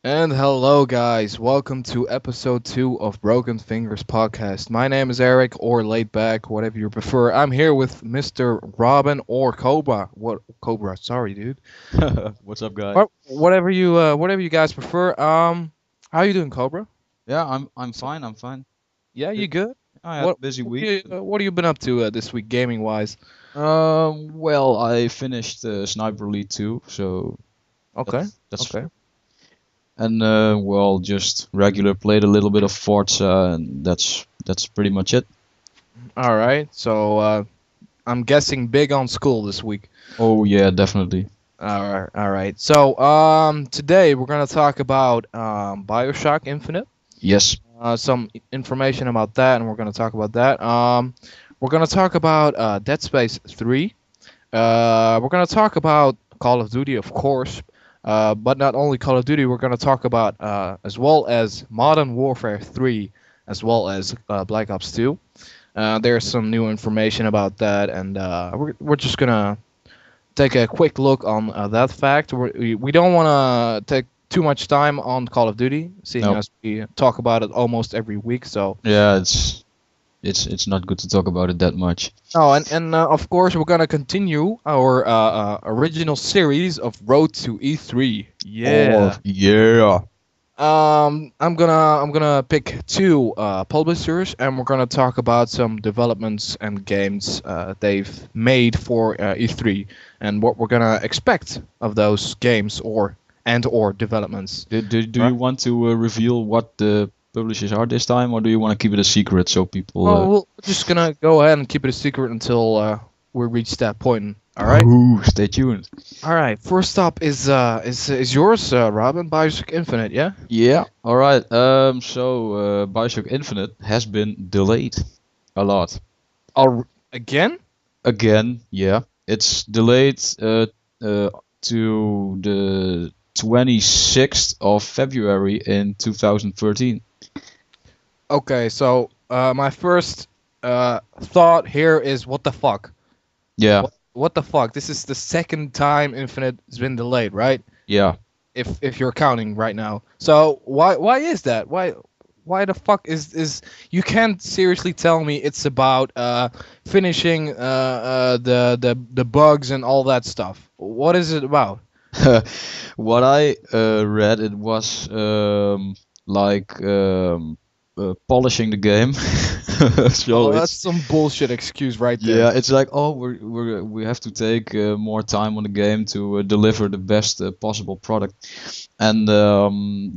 And hello, guys. Welcome to episode 2 of Broken Fingers Podcast. My name is Eric, or Laid Back, whatever you prefer. I'm here with Mr. Robin or Cobra. What Cobra? Sorry, dude. What's up, guys? Whatever you guys prefer. How you doing, Cobra? Yeah, I'm fine. I'm fine. Yeah, you Bit- good? I had a What busy what, week. what have you been up to this week, gaming wise? Well, I finished Sniper Elite 2, so Okay, that's okay. and well, just regular played a little bit of Forza, and that's pretty much it. All right. So I'm guessing big on school this week. Oh yeah, definitely. All right. So, today we're gonna talk about Bioshock Infinite. Yes. Some information about that, and we're gonna talk about that. We're gonna talk about Dead Space 3. We're gonna talk about Call of Duty, of course. But not only Call of Duty, we're gonna talk about as well as Modern Warfare 3, as well as Black Ops 2. There's some new information about that, and we're just gonna take a quick look on that fact. We don't want to take too much time on Call of Duty, seeing No. as we talk about it almost every week. So, Yeah, it's not good to talk about it that much. oh, and of course we're gonna continue our original series of Road to E3. Oh Yeah. yeah. I'm gonna pick two publishers, and we're gonna talk about some developments and games they've made for E3, and what we're gonna expect of those games or developments. Do Right? you want to reveal what the publishers are this time, or do you want to keep it a secret so people? Oh, we're just gonna go ahead and keep it a secret until we reach that point. All right. Ooh, stay tuned. All right. First up is yours, Robin. Bioshock Infinite. Yeah. Yeah, all right. Bioshock Infinite has been delayed a lot. Again? Again, yeah. It's delayed uh, to the 26th of February in 2013. Okay. So my first thought here is what the fuck. Yeah, What the fuck? This is the second time Infinite has been delayed, right? yeah. If you're counting right now. So why is that? Why the fuck is you can't seriously tell me it's about finishing the bugs and all that stuff. What is it about? What I read, it was like polishing the game. Oh, So that's it's some bullshit excuse right Yeah, there. it's like, oh, we have to take more time on the game to deliver the best possible product. And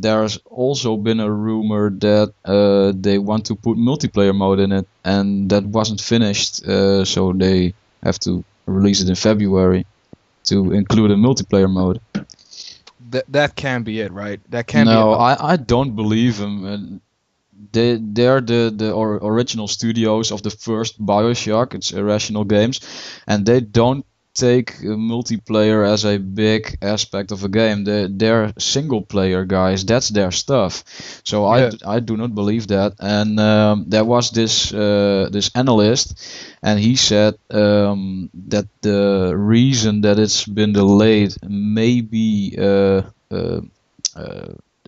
there's also been a rumor that they want to put multiplayer mode in it, and that wasn't finished, so they have to release it in February to include a multiplayer mode. That can be it, right? That can be it. No, I don't believe them. They're the original studios of the first Bioshock. It's Irrational Games, and they don't take multiplayer as a big aspect of a game. They're single player guys. That's their stuff. So Yeah. I do not believe that. And there was this analyst, and he said that the reason that it's been delayed uh, uh,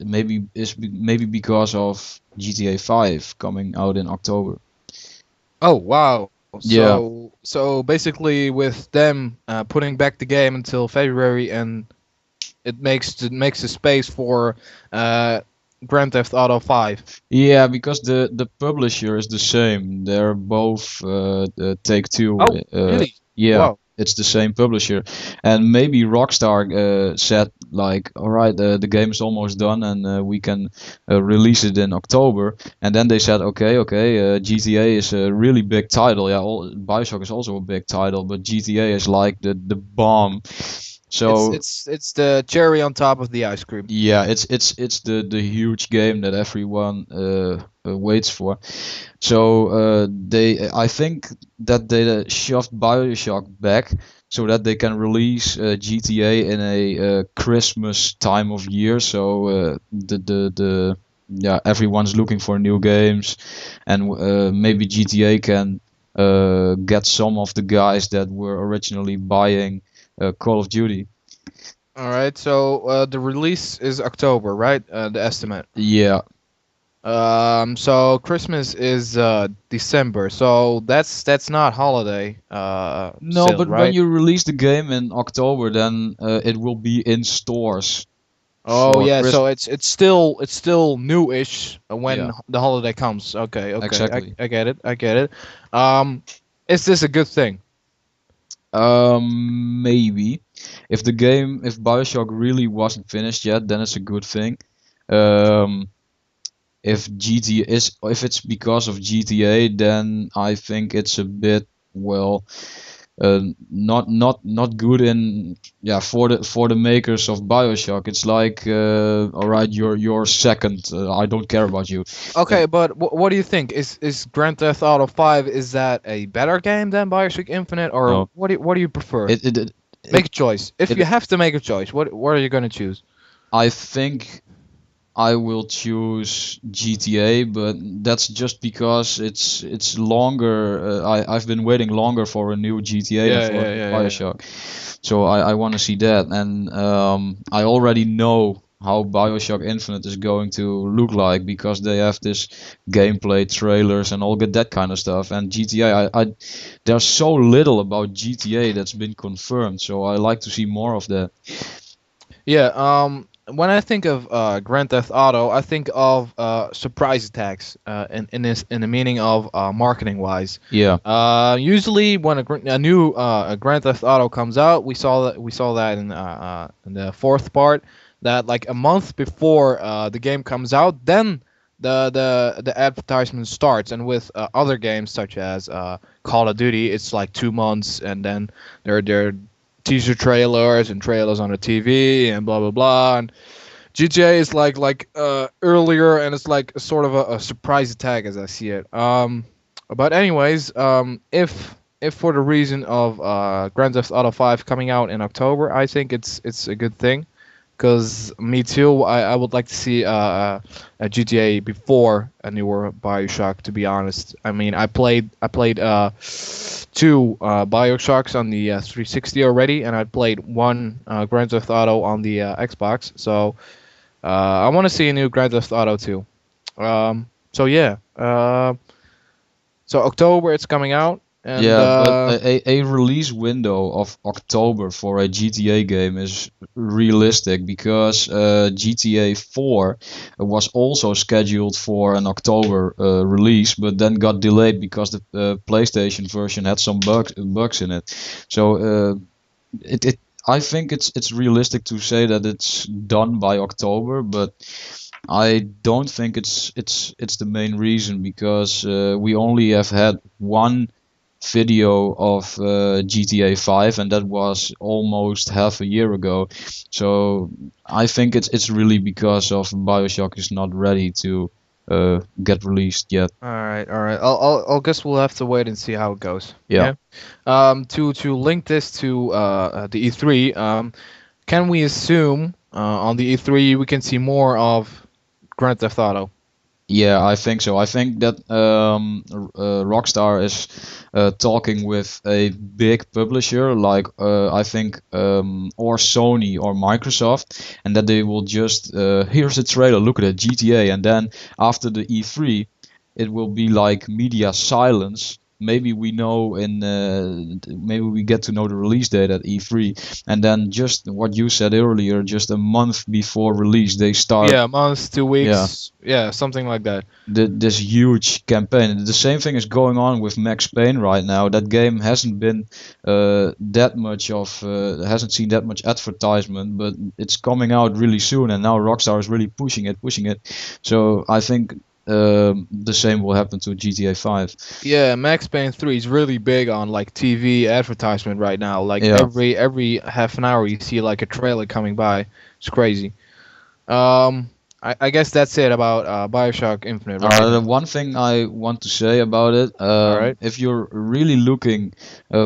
maybe because of GTA 5 coming out in October. Oh wow. Yeah, So basically with them putting back the game until February, and it makes a space for uh, Grand Theft Auto 5. yeah, because the publisher is the same. They're both Take Two. Oh, really? Yeah, Wow. it's the same publisher, and maybe Rockstar said like, all right, the game is almost done, and we can release it in October. And then they said, okay, GTA is a really big title. Yeah, Bioshock is also a big title, but GTA is like the bomb. It's So it's it's the cherry on top of the ice cream. yeah, it's the huge game that everyone waits for. So they I think that they shoved Bioshock back so that they can release GTA in a Christmas time of year. So the yeah, everyone's looking for new games, and maybe GTA can get some of the guys that were originally buying Call of Duty. All right. So the release is October, right? The estimate. Yeah. So Christmas is December. So that's not holiday No, still, but when right? you release the game in October, then it will be in stores Oh for yeah. So Christmas. it's still newish Yeah, when the holiday comes. Okay. Okay. exactly. I get it. I get it. Um, is this a good thing? Maybe if Bioshock really wasn't finished yet, then it's a good thing. Um, if it's because of GTA, then I think it's a bit, well, not good in, yeah, for the makers of Bioshock. It's like, all right, you're second. I don't care about you. Uh, Okay, but what do you think? Is Grand Theft Auto 5 is that a better game than BioShock Infinite, or no, what do you prefer? it it it, Make it, a choice. If you it have to make a choice, what are you gonna choose? I think I will choose GTA, but that's just because it's longer. I've been waiting longer for a new GTA than Yeah, for a yeah, new yeah, yeah, yeah. Bioshock, so I want to see that, and I already know how Bioshock Infinite is going to look like because they have this gameplay trailers and all that kind of stuff. And GTA, there's so little about GTA that's been confirmed, so I like to see more of that. Yeah. When I think of Grand Theft Auto, I think of surprise attacks. In the meaning of marketing wise. Yeah, Usually when a new a Grand Theft Auto comes out, we saw that in the fourth part, that like a month before the game comes out, then the advertisement starts. And with other games such as Call of Duty, it's like 2 months, and then there are teaser trailers and trailers on the TV and blah blah blah. And GTA is like earlier, and it's like a sort of a surprise attack as I see it. But anyways, if for the reason of Grand Theft Auto 5 coming out in October, I think it's a good thing. Cause me too, I would like to see a GTA before a newer Bioshock. To be honest, I mean I played two Bioshocks on the 360 already, and I played one Grand Theft Auto on the Xbox. So I want to see a new Grand Theft Auto too. So yeah, so October it's coming out, and yeah, but a release window of October for a GTA game is realistic because GTA 4 was also scheduled for an October release, but then got delayed because the PlayStation version had some bugs in it. So it I think it's realistic to say that it's done by October, but I don't think it's the main reason because we only have had one video of GTA 5, and that was almost half a year ago. So I think it's really because of Bioshock is not ready to get released yet. all right, all right. I'll guess we'll have to wait and see how it goes. Yeah. Yeah. To link this to the E3, can we assume on the E3 we can see more of Grand Theft Auto? Yeah, I think so. I think that Rockstar is talking with a big publisher like I think or Sony or Microsoft, and that they will just here's the trailer, look at it, GTA, and then after the E3, it will be like media silence. Maybe we know in maybe we get to know the release date at E3, and then just what you said earlier, just a month before release, they start. Yeah, months, two Yeah, weeks, yeah, something like that. this huge campaign. The same thing is going on with Max Payne right now. That game hasn't been hasn't seen that much advertisement, but it's coming out really soon, and now Rockstar is really pushing it. So I think the same will happen to GTA 5. Yeah, Max Payne 3 is really big on like TV advertisement right now. Like Yeah. every half an hour you see like a trailer coming by. It's crazy. Um, I guess that's it about Bioshock Infinite, right? The one thing I want to say about it, All right. if you're really looking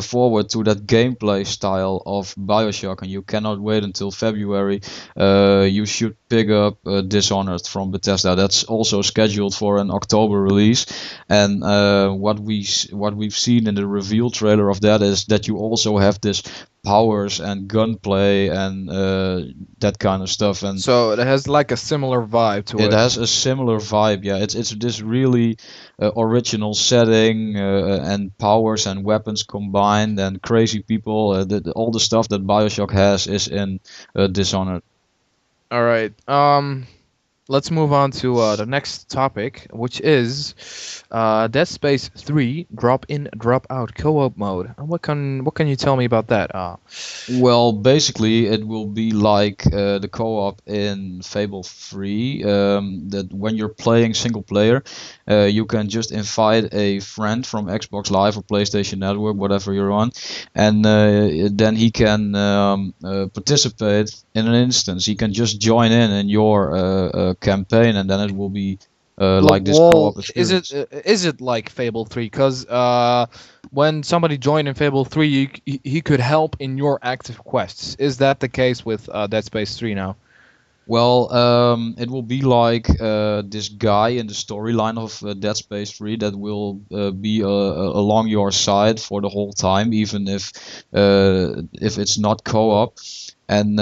forward to that gameplay style of Bioshock and you cannot wait until February, you should pick up Dishonored from Bethesda. That's also scheduled for an October release. And what we've seen in the reveal trailer of that is that you also have this powers and gunplay and that kind of stuff. And So it has like a similar vibe to it it. has a similar vibe. Yeah, it's this really original setting and powers and weapons combined and crazy people. All the stuff that Bioshock has is in Dishonored. All right. Let's move on to the next topic, which is Dead Space 3 drop in, drop out co-op mode. What can you tell me about that? Well, basically, it will be like the co-op in Fable 3. That when you're playing single player, you can just invite a friend from Xbox Live or PlayStation Network, whatever you're on, and then he can participate in an instance. He can just join in your campaign, and then it will be like this Well, co-op experience. is it like Fable 3? Because when somebody joined in Fable 3, he could help in your active quests. Is that the case with Dead Space 3 now? Well, it will be like this guy in the storyline of Dead Space 3 that will be along your side for the whole time, even if it's not co-op. And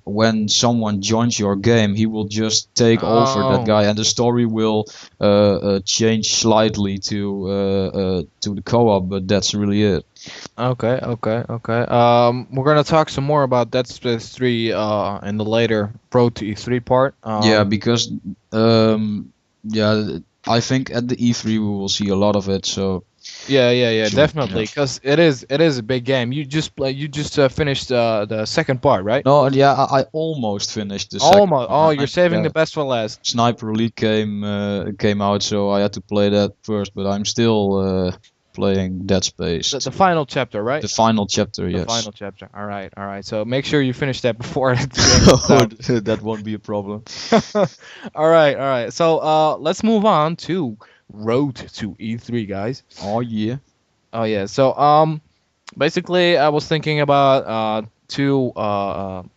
when someone joins your game, he will just take over that Oh, guy, and the story will change slightly to the co-op. But that's really it. okay, okay, okay. We're gonna talk some more about Dead Space 3 in the later Pro to E3 part. Yeah, because yeah, I think at the E3 we will see a lot of it. So Yeah, yeah. definitely, because it is a big game. You just finished the second part, right? No, yeah, I almost finished the second Almost. one. Oh, you're saving Yeah, the best for last. Sniper Elite came out, so I had to play that first. But I'm still playing Dead Space The 2. final chapter, right? The final chapter, The yes. final chapter. All right, all right. So make sure you finish that before the game comes out. That won't be a problem. All right, all right. So let's move on to Road to E3, guys. Oh yeah. Oh yeah. So basically, I was thinking about two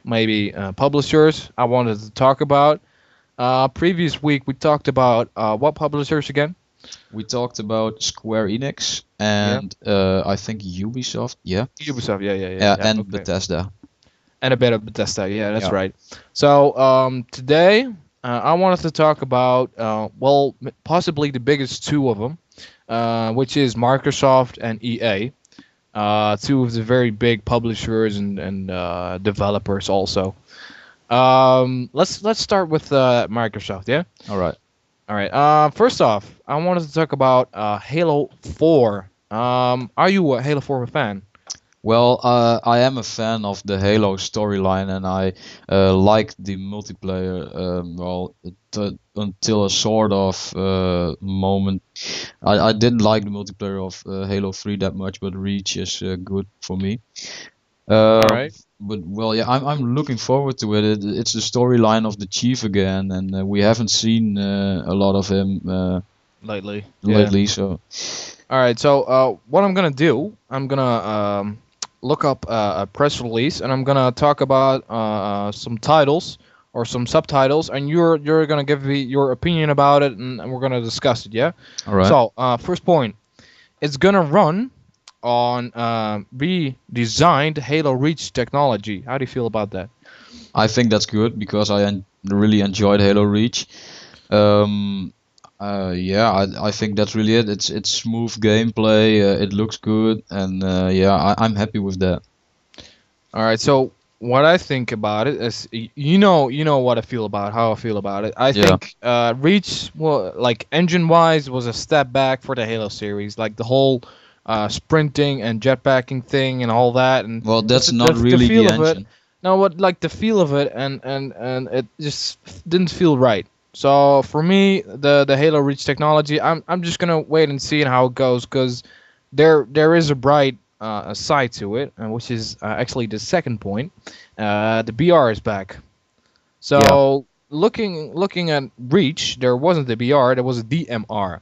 maybe publishers I wanted to talk about. Previous week we talked about what publishers again? We talked about Square Enix Yeah, and I think Ubisoft, yeah, Ubisoft. Yeah. and Okay. Bethesda. And a bit of Bethesda. Yeah, that's Yeah. right. So today I wanted to talk about well, possibly the biggest two of them, which is Microsoft and EA. Two of the very big publishers and developers also. Let's start with Microsoft. Yeah. All right. All right. First off, I wanted to talk about Halo 4. Are you a Halo 4 fan? Well, I am a fan of the Halo storyline, and I like the multiplayer. Until a sort of moment, I didn't like the multiplayer of Halo 3 that much, but Reach is good for me. All Um, right. but well, yeah, I'm looking forward to it. It's the storyline of the Chief again, and we haven't seen a lot of him Lately. Yeah. lately. So All right. So what I'm gonna do, I'm gonna look up a press release, and I'm gonna talk about some titles or some subtitles, and you're gonna give me your opinion about it, and we're gonna discuss it. Yeah. all right. So first point, it's gonna run on redesigned Halo Reach technology. How do you feel about that? I think that's good because really enjoyed Halo Reach. Um, yeah, I think that's really it. It's smooth gameplay. It looks good, and yeah, I'm happy with that. All right. So what I think about it is, you know what I feel about how I feel about it. I Yeah. think Reach, well, like engine wise, was a step back for the Halo series. Like the whole sprinting and jetpacking thing and all that, and Well, just that's the not the really the feel of it. engine. No, what like the feel of it, and it just didn't feel right. So for me, the Halo Reach technology, I'm just gonna wait and see how it goes, because there is a bright side to it, which is actually the second point. The BR is back. Yeah. So looking at Reach, there wasn't the BR, there was a DMR.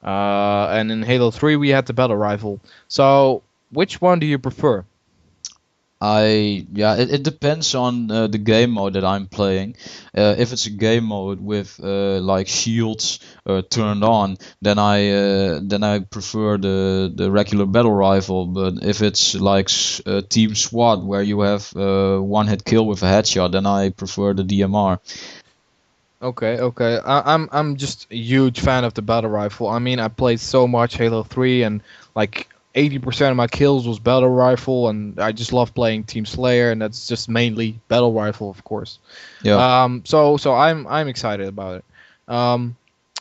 And in Halo 3 we had the battle rifle. So which one do you prefer? It depends on the game mode that I'm playing. If it's a game mode with like shields turned on, then I prefer the regular battle rifle. But if it's like team SWAT where you have one hit kill with a headshot, then I prefer the DMR. Okay, okay. I'm just a huge fan of the battle rifle. I mean, I played so much Halo 3, and like 80% of my kills was battle rifle, and I just love playing Team Slayer, and that's just mainly battle rifle, of course. Yeah. So I'm excited about it. Um,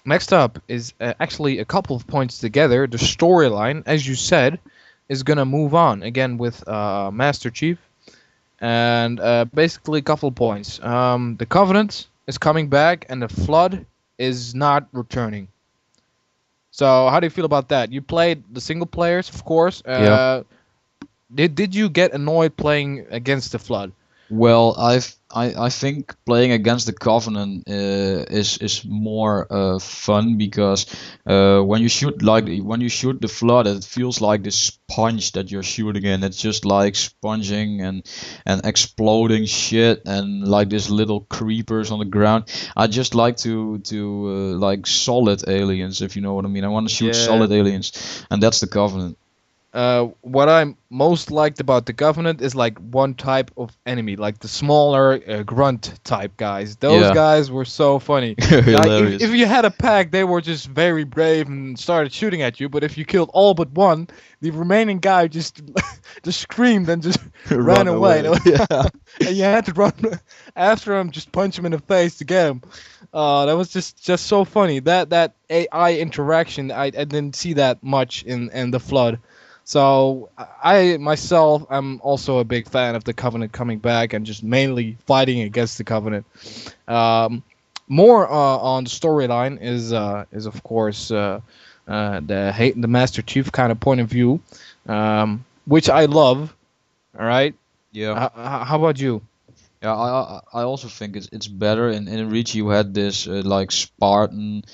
Next up is actually a couple of points together. The storyline, as you said, is gonna move on again with Master Chief, and basically a couple of points. The Covenant is coming back, and the Flood is not returning. So how do you feel about that? You played the single players, of course. Yeah. Did you get annoyed playing against the Flood? Well, I think playing against the Covenant is more fun because when you shoot the Flood, it feels like this sponge that you're shooting in. It's just like sponging and exploding shit and like these little creepers on the ground. I just like to like solid aliens, if you know what I mean. I want to shoot Yeah. solid aliens, and that's the Covenant. What I most liked about the Covenant is like one type of enemy, like the smaller grunt type guys. Those Yeah, guys were so funny. Like hilarious. if you had a pack, they were just very brave and started shooting at you. But if you killed all but one, the remaining guy just just screamed and just ran Run away. away. Yeah. And you had to run after him, just punch him in the face to get him. That was just so funny. That AI interaction, I didn't see that much in the Flood. So I myself am also a big fan of the Covenant coming back and just mainly fighting against the Covenant. Um, More on the storyline is of course the Master Chief kind of point of view, which I love. All right, Yeah. how about you? Yeah, I also think it's better. In Reach you had this like Spartan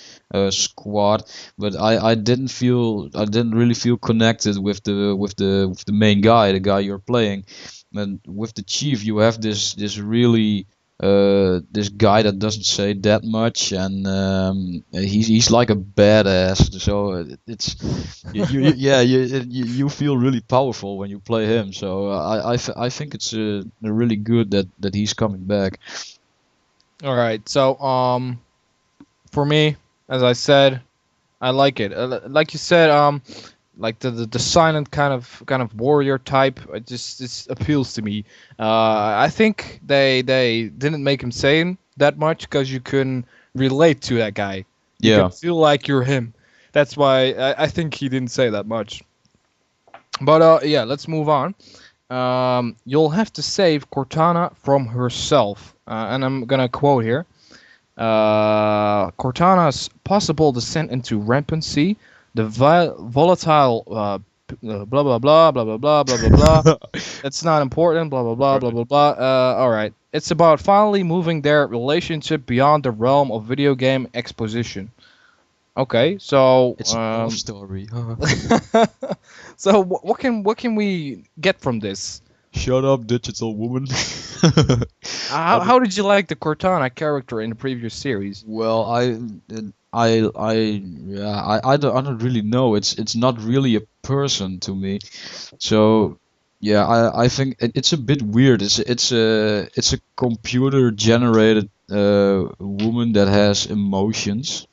squad, but I didn't really feel connected with the main guy, the guy you're playing. And with the chief you have this really this guy that doesn't say that much, and he's like a badass. So it's you feel really powerful when you play him. So I think it's really good that he's coming back. All right, so for me, as I said, I like it. Like you said, like the silent kind of warrior type. It appeals to me. I think they didn't make him sane that much because you couldn't relate to that guy. You can Yeah, feel like you're him. That's why I think he didn't say that much. But yeah, let's move on. You'll have to save Cortana from herself, and I'm gonna quote here. Cortana's possible descent into rampancy, the volatile blah blah blah blah blah blah blah blah blah. That's not important. Blah blah blah blah right. blah blah. All right. It's about finally moving their relationship beyond the realm of video game exposition. Okay, so It's a love story. so what can we get from this? Shut up, digital woman. How, I how did you like the Cortana character in the previous series? Well, I don't really know. It's not really a person to me. So yeah, I think it's a bit weird. It's a computer generated woman that has emotions.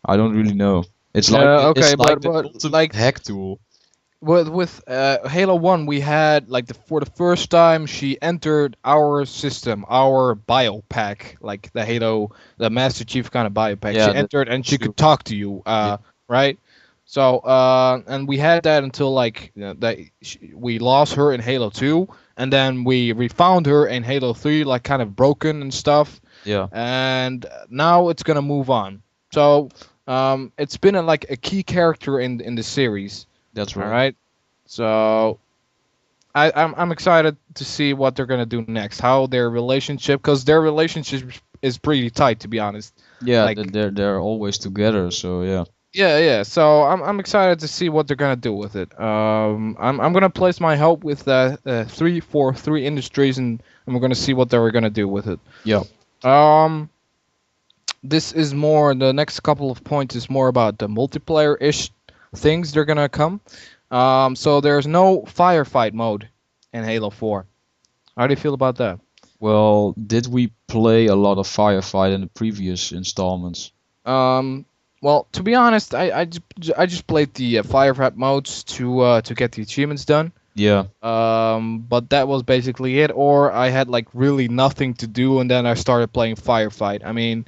I don't really know. Okay, It's like the but ultimate like hack tool. with Halo 1, we had like for the first time she entered our system, our biopack, like the Master Chief kind of biopack. She Yeah, entered and she true. could talk to you, Yeah, right? So and we had that until like we lost her in Halo 2, and then we found her in Halo 3, like kind of broken and stuff, yeah, and now it's gonna move on. So it's been like a key character in the series. that's All right. right. So I'm excited to see what they're gonna do next. How their relationship, because their relationship is pretty tight, to be honest. Yeah, Like they're always together. So yeah. Yeah, yeah. So I'm excited to see what they're gonna do with it. I'm gonna place my hope with 343 Industries, and we're gonna see what they're gonna do with it. Yeah. Um, this is more the next couple of points is more about the multiplayer ish things they're gonna come. So there's no firefight mode in Halo 4. How do you feel about that? Well, did we play a lot of Firefight in the previous installments? Um, well, to be honest, I just played the firefight modes to get the achievements done. Yeah. But that was basically it. Or I had like really nothing to do, and then I started playing firefight. I mean,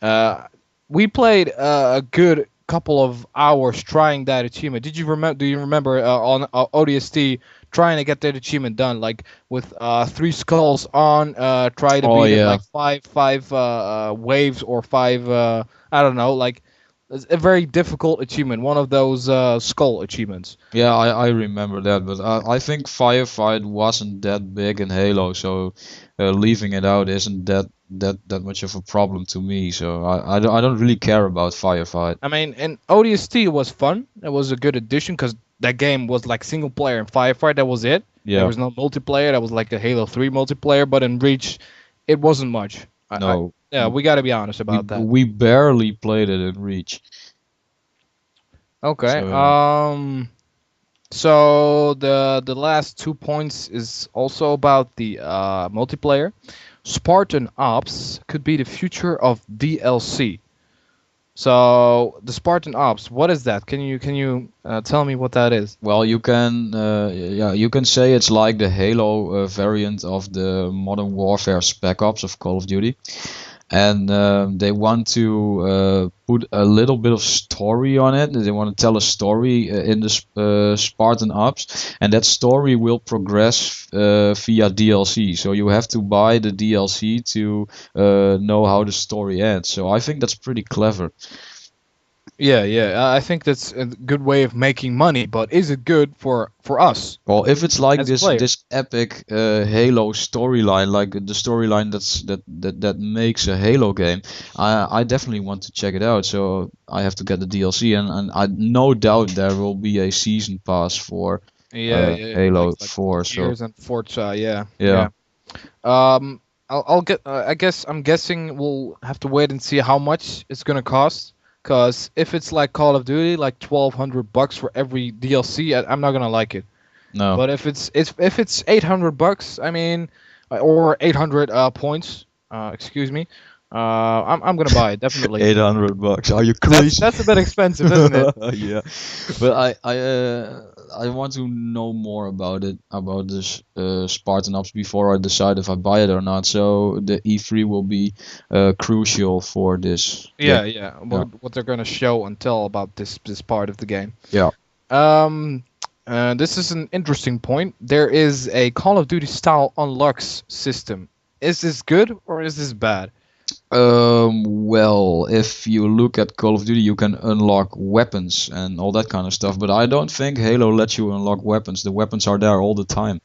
uh, we played a good couple of hours trying that achievement. Did you remember? Do you remember on ODST trying to get that achievement done, like with three skulls on, try to Oh beat it yeah. like five waves or five I don't know, like it's a very difficult achievement, one of those skull achievements. Yeah, I remember that, but I think Firefight wasn't that big in Halo, so leaving it out isn't that much of a problem to me. So I don't really care about Firefight. I mean, and ODST was fun. It was a good addition because that game was like single player and firefight. That was it. There Yeah. was no multiplayer. That was like a Halo 3 multiplayer. But in Reach, it wasn't much. No. Yeah, we got to be honest about that. We barely played it in Reach. Okay. So yeah. So the last 2 points is also about the multiplayer. Spartan Ops could be the future of DLC. So the Spartan Ops, what is that? Can you tell me what that is? Well, you can say it's like the Halo variant of the Modern Warfare Spec Ops of Call of Duty. And they want to put a little bit of story on it. They want to tell a story in the Spartan Ops, and that story will progress via DLC. So you have to buy the DLC to know how the story ends. So I think that's pretty clever. Yeah, yeah. I think that's a good way of making money, but is it good for us Well, if it's like as this players? this epic Halo storyline, like the storyline that makes a Halo game, I definitely want to check it out. So I have to get the DLC, and I no doubt there will be a season pass for Yeah, yeah, yeah. Halo Like 4. So Gears and Forza. Yeah, yeah, yeah. I'll get. I guess I'm guessing we'll have to wait and see how much it's gonna cost. Cause if it's like Call of Duty, like $1,200 for every DLC, I'm not gonna like it. no, But if it's $800, I mean, or 800 points, excuse me, I'm gonna buy it definitely. $800. Are you That's crazy? that's a bit expensive, isn't it? Yeah, but I want to know more about it, about this Spartan Ops, before I decide if I buy it or not. So the E3 will be crucial for this game. Yeah, yeah. Yeah. What they're gonna show and tell about this part of the game. Yeah. Um, this is an interesting point. There is a Call of Duty style unlocks system. Is this good or is this bad? Well, if you look at Call of Duty, you can unlock weapons and all that kind of stuff, but I don't think Halo lets you unlock weapons. The weapons are there all the time,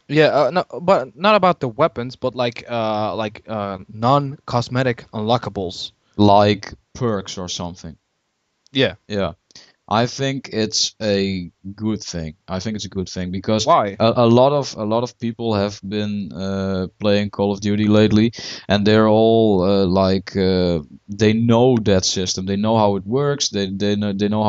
Yeah, no, but not about the weapons, but like non-cosmetic unlockables. like perks or something. Yeah. Yeah. I think it's a good thing. I think it's a good thing because Why? a lot of people have been playing Call of Duty lately, and they're all they know that system. They know how it works. They know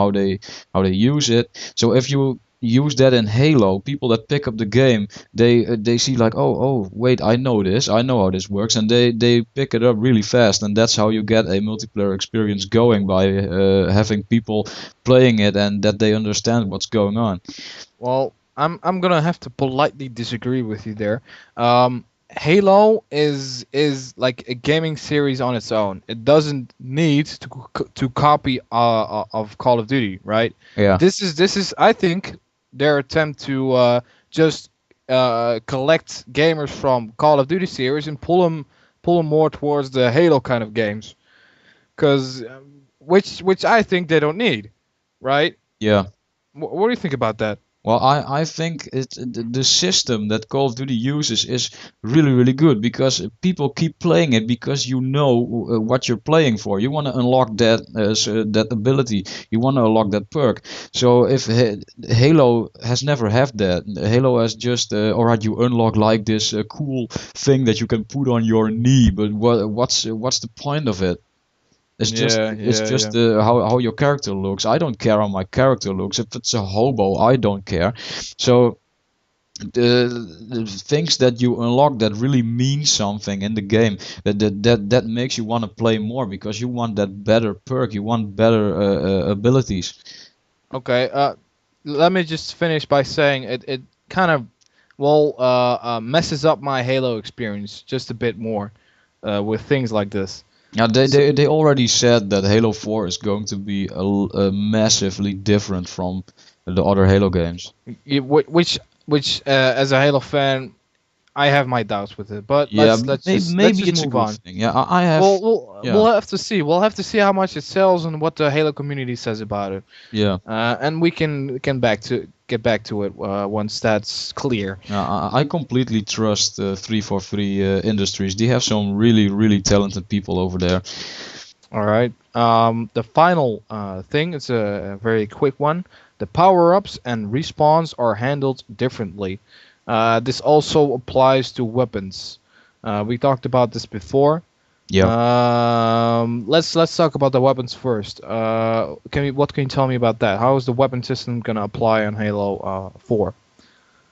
how they use it. So if you use that in Halo, people that pick up the game, they see like, oh wait, I know this. I know how this works, and they pick it up really fast, and that's how you get a multiplayer experience going, by having people playing it and that they understand what's going on. Well, I'm gonna have to politely disagree with you there. Halo is like a gaming series on its own. It doesn't need to copy of Call of Duty, right? Yeah. This is I think their attempt to just collect gamers from Call of Duty series and pull them more towards the Halo kind of games, cause which I think they don't need, right? Yeah. What do you think about that? Well, I think the system that Call of Duty uses is really, really good because people keep playing it because you know what you're playing for. You want to unlock that ability. You want to unlock that perk. So if Halo has never had that, Halo has just alright, you unlock like this cool thing that you can put on your knee. But what's the point of it? Yeah, It's yeah, just yeah. how your character looks. I don't care how my character looks. If it's a hobo, I don't care. So the things that you unlock that really mean something in the game, that makes you want to play more because you want that better perk, you want better abilities. Okay. Let me just finish by saying it kind of well messes up my Halo experience just a bit more with things like this. Yeah, So, they already said that Halo 4 is going to be massively different from the other Halo games. which as a Halo fan, I have my doubts with it. But Yeah, let's maybe just it's a move good on. thing. Yeah, I have. We'll Yeah, have to see. We'll have to see how much it sells and what the Halo community says about it. yeah. And we can get back to it once that's clear. I completely trust 343 Industries. They have some really, really talented people over there. All right. The final thing is a very quick one. The power-ups and respawns are handled differently. This also applies to weapons. We talked about this before. Yeah. Let's talk about the weapons first. What can you tell me about that? How is the weapon system gonna apply on Halo 4?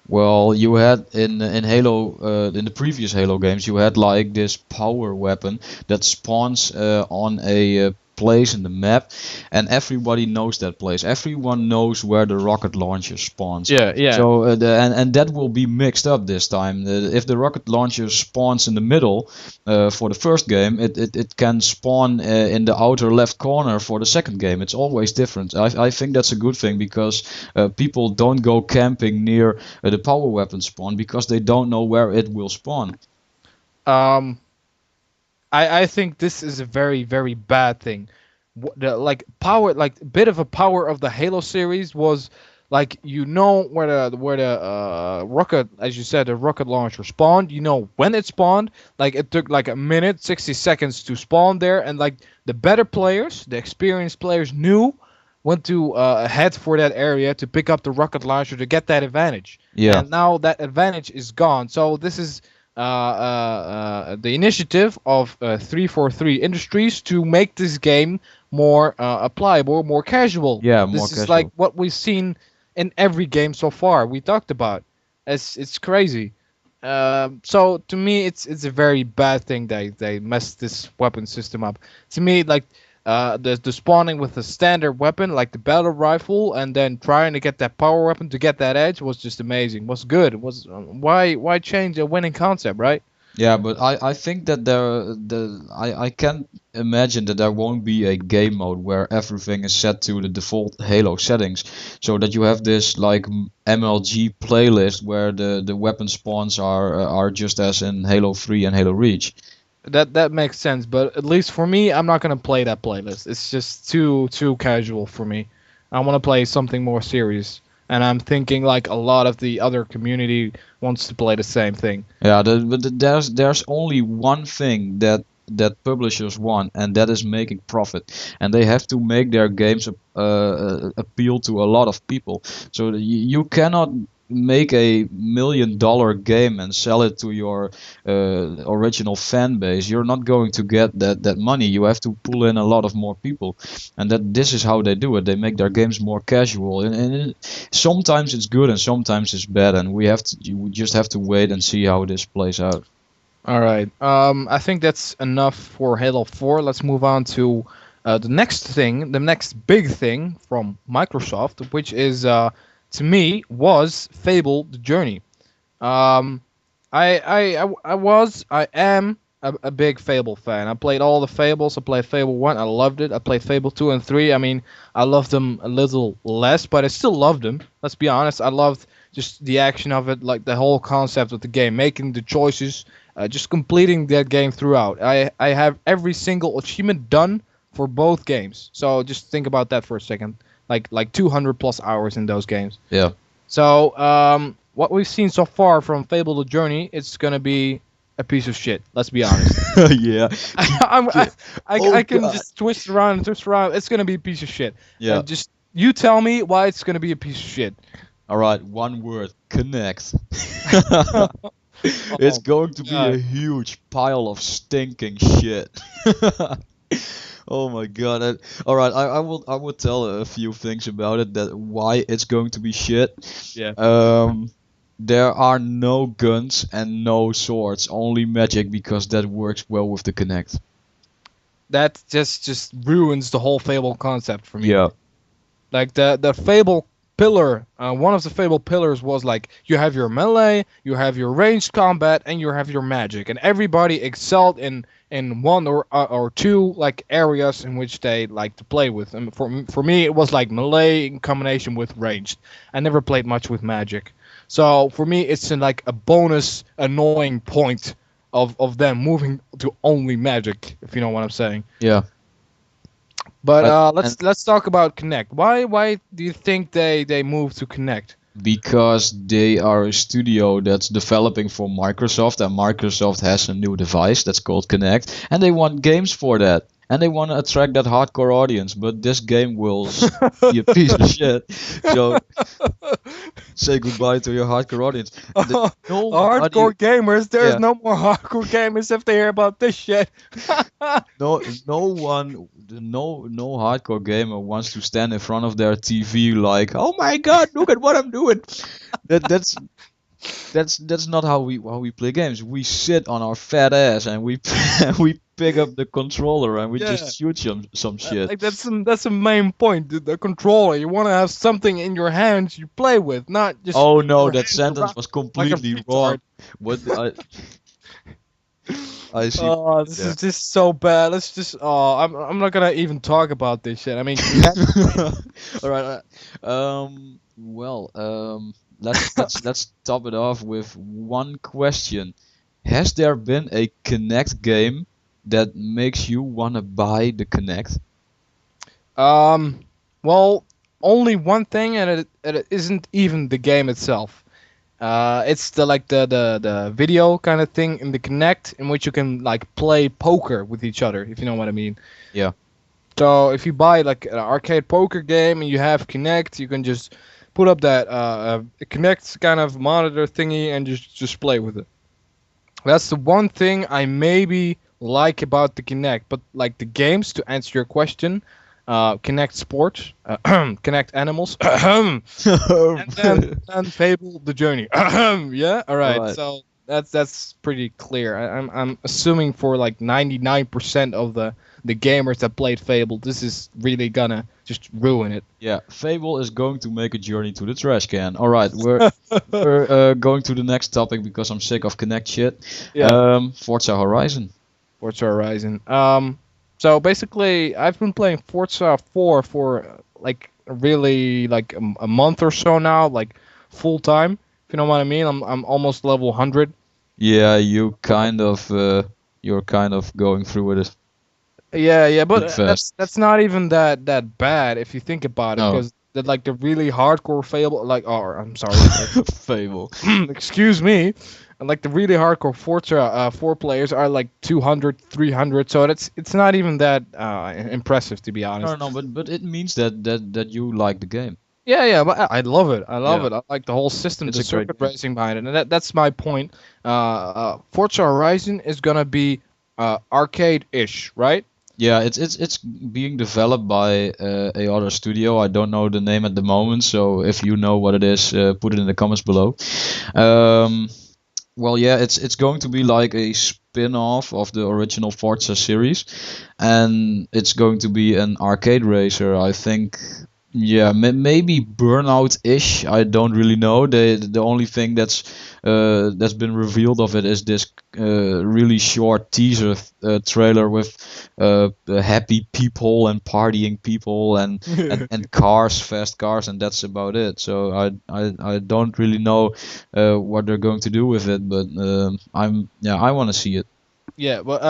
Well, you had in Halo in the previous Halo games, you had like this power weapon that spawns on a place in the map, and everybody knows that place. Everyone knows where the rocket launcher spawns. Yeah, yeah. So and that will be mixed up this time. If the rocket launcher spawns in the middle for the first game, it can spawn in the outer left corner for the second game. It's always different. I think that's a good thing because people don't go camping near the power weapon spawn because they don't know where it will spawn. Um, I think this is a very very bad thing. The like power like bit of a power of the Halo series was like you know where the rocket, as you said, the rocket launcher spawned. You know when it spawned. Like it took like a minute 60 seconds to spawn there, and like the better players, the experienced players knew when to head for that area to pick up the rocket launcher to get that advantage. Yeah, And now that advantage is gone. So this is the initiative of 343 Industries to make this game more applicable, more casual. yeah, more This is like casual. what we've seen in every game so far. We talked about. It's crazy. So to me, it's a very bad thing they messed this weapon system up. To me, like the spawning with a standard weapon like the battle rifle, and then trying to get that power weapon to get that edge was just amazing. Was good. Was why change a winning concept, right? Yeah, but I think that I can't imagine that there won't be a game mode where everything is set to the default Halo settings, so that you have this like MLG playlist where the weapon spawns are just as in Halo 3 and Halo Reach. That makes sense, but at least for me, I'm not gonna play that playlist. It's just too casual for me. I want to play something more serious, and I'm thinking like a lot of the other community wants to play the same thing. Yeah, there's only one thing that publishers want, and that is making profit. And they have to make their games appeal to a lot of people. So you cannot make a $1 million game and sell it to your original fan base. You're not going to get that money. You have to pull in a lot of more people, and that this is how they do it. They make their games more casual, and sometimes it's good and sometimes it's bad, and we just have to wait and see how this plays out. All right. I think that's enough for Halo 4. Let's move on to the next thing, the next big thing from Microsoft, which is to me was Fable: The Journey. Um, I am a big Fable fan. I played all the Fables. I played Fable 1. I loved it. I played Fable 2 and 3. I mean, I loved them a little less, but I still loved them. Let's be honest. I loved just the action of it, like the whole concept of the game, making the choices, just completing that game throughout. I have every single achievement done for both games. So just think about that for a second. Like 200 plus hours in those games. Yeah. So what we've seen so far from Fable: The Journey, it's gonna be a piece of shit. Let's be honest. Yeah. I'm, I, Oh I can god. just twist around and twist around. It's gonna be a piece of shit. Yeah. And just you tell me why it's gonna be a piece of shit. All right. One word. Connect. It's Oh going to be a god. huge pile of stinking shit. Oh my god. All right. I will tell a few things about it that why it's going to be shit. Yeah. There are no guns and no swords, only magic because that works well with the Connect. That just ruins the whole Fable concept for me. Yeah. Like the Fable pillar, one of the Fable pillars was like you have your melee, you have your ranged combat, and you have your magic, and everybody excelled in one or two like areas in which they like to play with. And for me, it was like melee in combination with ranged. I never played much with magic, so for me, it's like a bonus annoying point of them moving to only magic, if you know what I'm saying. Yeah. But And let's talk about Connect. Why do you think they moved to Connect? because they are a studio that's developing for Microsoft, and Microsoft has a new device that's called Kinect, and they want games for that, and they want to attract that hardcore audience. But this game will be a piece of shit. So say goodbye to your hardcore audience. Nobody, Hardcore gamers, there's yeah, no more hardcore gamers if they hear about this shit. no hardcore gamer wants to stand in front of their TV like, oh my god, look at what I'm doing. That's that's not how we play games. We sit on our fat ass and we we pick up the controller and we Yeah, just shoot some shit. like that's the main point. The controller, you want to have something in your hands you play with, not just Oh no, your that hands sentence around was like a completely wrong. retard. What I see. Oh, this Yeah. is just so bad. Let's just. Oh, I'm not gonna even talk about this shit. I mean, Connect. All right. Well. Let's top it off with one question. Has there been a Connect game that makes you wanna buy the Connect? Um, well, only one thing, and it isn't even the game itself. It's the like the video kind of thing in the Connect in which you can like play poker with each other, if you know what I mean. Yeah. So if you buy like an arcade poker game and you have Connect, you can just put up that Connect kind of monitor thingy and just play with it. That's the one thing I maybe like about the Kinect, but like the games, to answer your question, Kinect Sports, Kinect Animals, and then Fable the Journey. Yeah, all All right. right. So that's pretty clear. I'm assuming for like 99% of the gamers that played Fable, this is really gonna just ruin it. Yeah, Fable is going to make a journey to the trash can. All right, we're going to the next topic because I'm sick of Connect shit. Yeah. Forza Horizon. Forza Horizon. So basically, I've been playing Forza 4 for like really like a month or so now, like full time. If you know what I mean, I'm almost level 100. Yeah, you're kind of going through it Yeah, yeah, pretty but fast. that's not even that bad if you think about it, No, because the really hardcore Fable, like, oh, I'm sorry, Fable. excuse me, and like the really hardcore Forza 4 players are like 200, 300, so it's not even that impressive, to be No, honest. no, but it means that you like the game. Yeah, yeah, but I love it. I love Yeah, it. I like the whole system, it's the a great circuit game. racing behind it, and that's my point. Forza Horizon is gonna be arcade-ish, right? Yeah, it's being developed by a other studio. I don't know the name at the moment, so if you know what it is, put it in the comments below. Um, well, yeah, it's going to be like a spin-off of the original Forza series, and it's going to be an arcade racer. I think, yeah, maybe Burnout-ish. I don't really know. The only thing that's been revealed of it is this really short teaser trailer with happy people and partying people and cars, fast cars, and that's about it. So I don't really know what they're going to do with it, but I want to see it. Yeah, but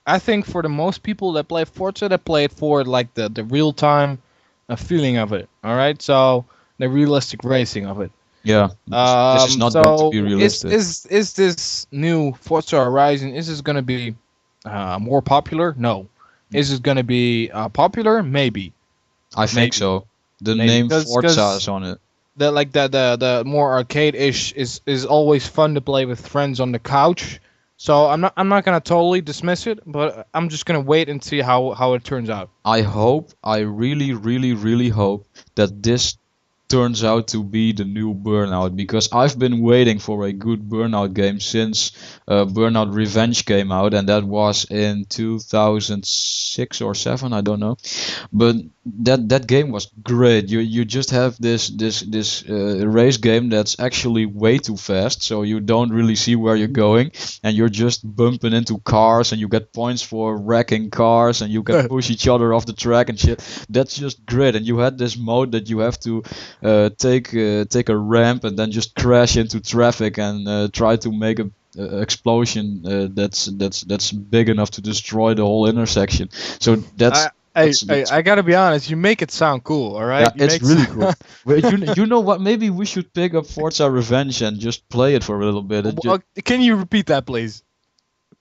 I think for the most people that play Forza, they play it for like the real time feeling of it. All right, so the realistic racing of it. Yeah, this is not going to be So realistic. is this new Forza Horizon, is this gonna be more popular? No. Is it gonna be popular? Maybe, I think maybe, so. The maybe. name Forza Because is on it. the more arcade-ish is always fun to play with friends on the couch. So I'm not gonna totally dismiss it, but I'm just gonna wait and see how it turns out. I really, really, really hope that this turns out to be the new Burnout, because I've been waiting for a good Burnout game since Burnout Revenge came out, and that was in 2006 or 7, I don't know. But that game was great. You just have this race game that's actually way too fast, so you don't really see where you're going, and you're just bumping into cars, and you get points for wrecking cars, and you can push each other off the track and shit. That's just great. And you had this mode that you have to take a ramp and then just crash into traffic and try to make a explosion that's big enough to destroy the whole intersection. So that's I gotta be honest. You make it sound cool, all yeah, right? You it's make really cool. Well, you know what? Maybe we should pick up Forza Revenge and just play it for a little bit. Can you repeat that, please?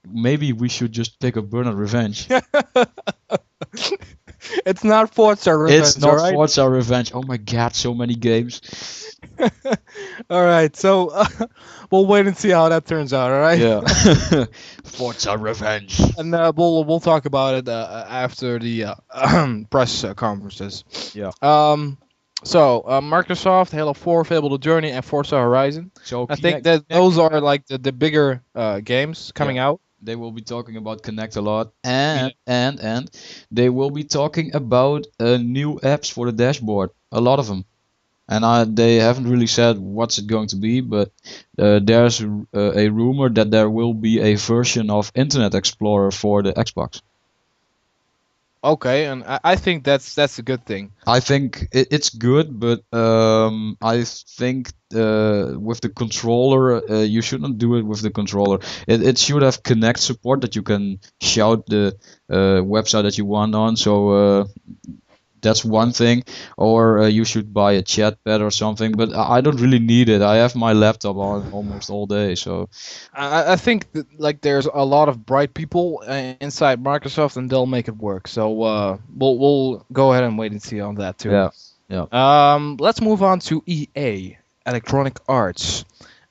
Maybe we should just pick up Burnout Revenge. It's not Forza It's Revenge, all not right? Forza Revenge. Oh my god, so many games. All right, so we'll wait and see how that turns out, all right? Yeah. Forza Revenge. And we'll talk about it after the press conferences. Yeah. So Microsoft, Halo 4, Fable the Journey, and Forza Horizon. So I think that those are like the bigger games coming out. they will be talking about Connect a lot, and they will be talking about new apps for the dashboard. A lot of them. And they haven't really said what's it going to be, but there's a rumor that there will be a version of Internet Explorer for the Xbox. Okay, and I think that's a good thing. I think it's good, but I think with the controller, you shouldn't do it with the controller. It should have Connect support that you can shout the website that you want on. So that's one thing, or you should buy a chat pad or something. But I don't really need it. I have my laptop on almost all day, so I think that, like there's a lot of bright people inside Microsoft, and they'll make it work. So we'll go ahead and wait and see on that too. yeah, yeah. Let's move on to EA, Electronic Arts.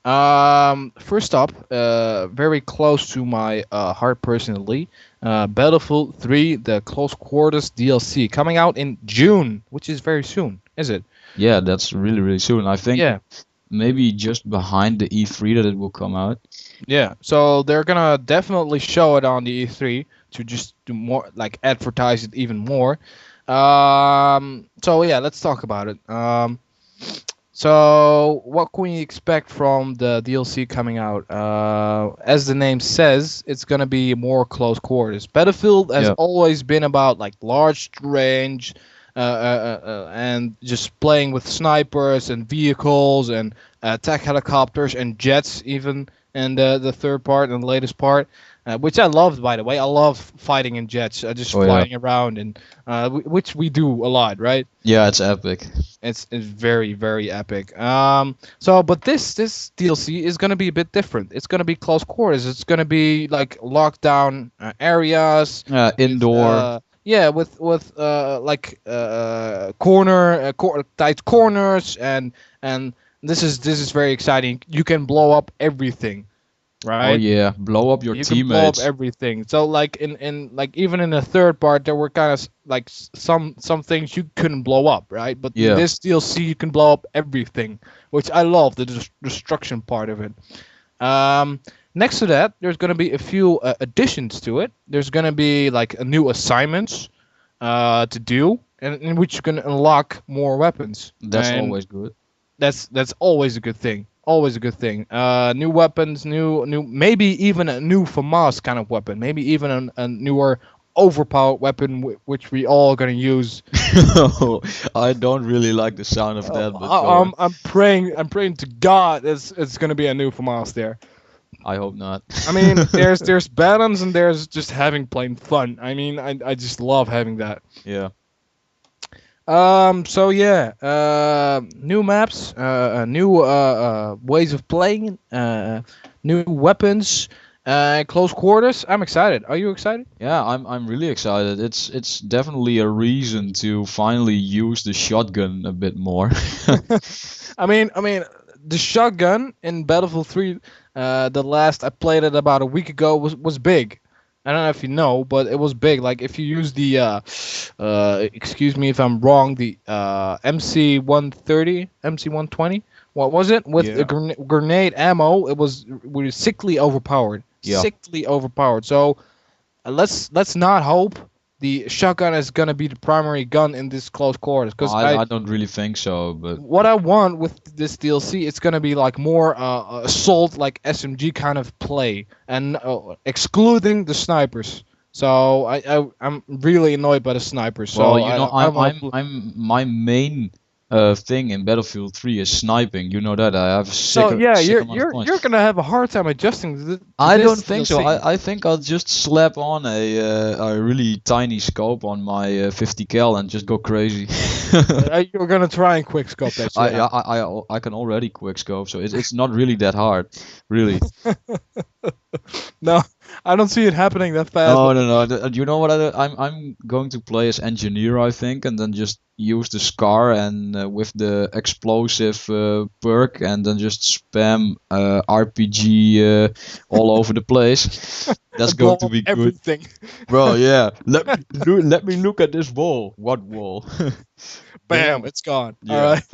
First up, very close to my heart personally, Battlefield 3, the Close Quarters DLC, coming out in June, which is very soon, is it? Yeah, that's really really soon. I think Yeah, maybe just behind the E3 that it will come out. yeah. So they're gonna definitely show it on the E3 to just do more, like advertise it even more. So yeah, let's talk about it. So, what can we expect from the DLC coming out? As the name says, it's gonna be more close quarters. Battlefield has Yeah, always been about like large range, and just playing with snipers and vehicles and attack helicopters and jets even. And the third part and the latest part, which I loved, by the way. I love fighting in jets, just oh yeah, flying around, and which we do a lot, right? yeah, it's epic. It's very very epic. But this DLC is gonna be a bit different. It's gonna be close quarters. It's gonna be like lockdown areas. Indoor. Yeah, with tight corners, and this is very exciting. You can blow up everything, Oh right? yeah, blow up your You can blow up teammates. everything. So like in like even in the third part, there were kind of like some things you couldn't blow up, right? But in Yeah, this DLC, you can blow up everything, which I love the destruction part of it. Next to that, there's gonna be a few additions to it. There's gonna be like a new assignments to do, and in which you can unlock more weapons, that's and always good. that's always a good thing. Always a good thing. New weapons, new maybe even a new FAMAS kind of weapon. Maybe even a newer overpowered weapon which we all gonna use. I don't really like the sound of that, but go on. I'm praying to God it's gonna be a new FAMAS there. I hope not. I mean, there's balance and there's just having plain fun. I mean, I just love having that. Yeah. So yeah, new maps, new ways of playing, new weapons, close quarters. I'm excited. Are you excited? Yeah, I'm really excited. It's definitely a reason to finally use the shotgun a bit more. I mean, the shotgun in Battlefield 3, the last I played it about a week ago was big. I don't know if you know, but it was big. Like if you use the, excuse me if I'm wrong, the MC-130, MC-120. What was it with the Yeah. grenade ammo? It was sickly overpowered, Yeah. sickly overpowered. So let's not hope the shotgun is gonna be the primary gun in this close quarters, because I don't really think so, but what I want with this DLC, it's gonna be like more assault, like SMG kind of play, and excluding the snipers. So I'm really annoyed by the snipers. well, So you know, I don't want to. my main thing in Battlefield 3 is sniping. You know that I have a So yeah, sick you're amount of you're points. you're gonna have a hard time adjusting to I don't this think so. DLC. I think I'll just slap on a really tiny scope on my 50 cal and just go crazy. You're gonna try and quick scope that shit out. I can already quick scope, so it's not really that hard, really. No, I don't see it happening that fast. No, But no, no. You know what I'm going to play as engineer, I think, and then just use the scar and with the explosive perk, and then just spam RPG all over the place. That's blow going to up be good, everything. bro. Yeah. Let me look at this wall. What wall? Bam, Damn. it's gone. All Yeah. right.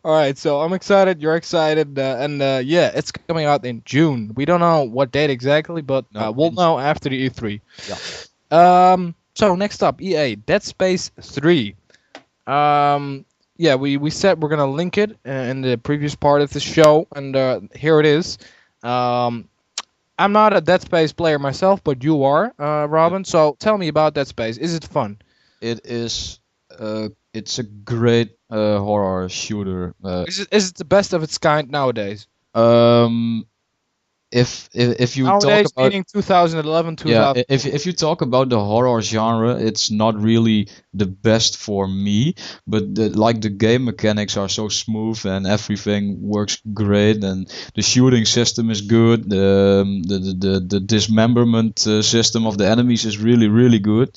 All right, so I'm excited. You're excited, and yeah, it's coming out in June. We don't know what date exactly, but No. we'll know after the E3. Yeah. So next up, EA Dead Space 3. Yeah, we said we're gonna link it in the previous part of the show, and here it is. Um, I'm not a Dead Space player myself, but you are, Yeah. Robin. So tell me about Dead Space. Is it fun? It is. It's a great horror shooter. Is it the best of its kind nowadays? Um, if you talk Nowadays, about meaning 2011, yeah, 2000. if you talk about the horror genre, it's not really the best for me. But like the game mechanics are so smooth and everything works great, and the shooting system is good. The dismemberment system of the enemies is really good.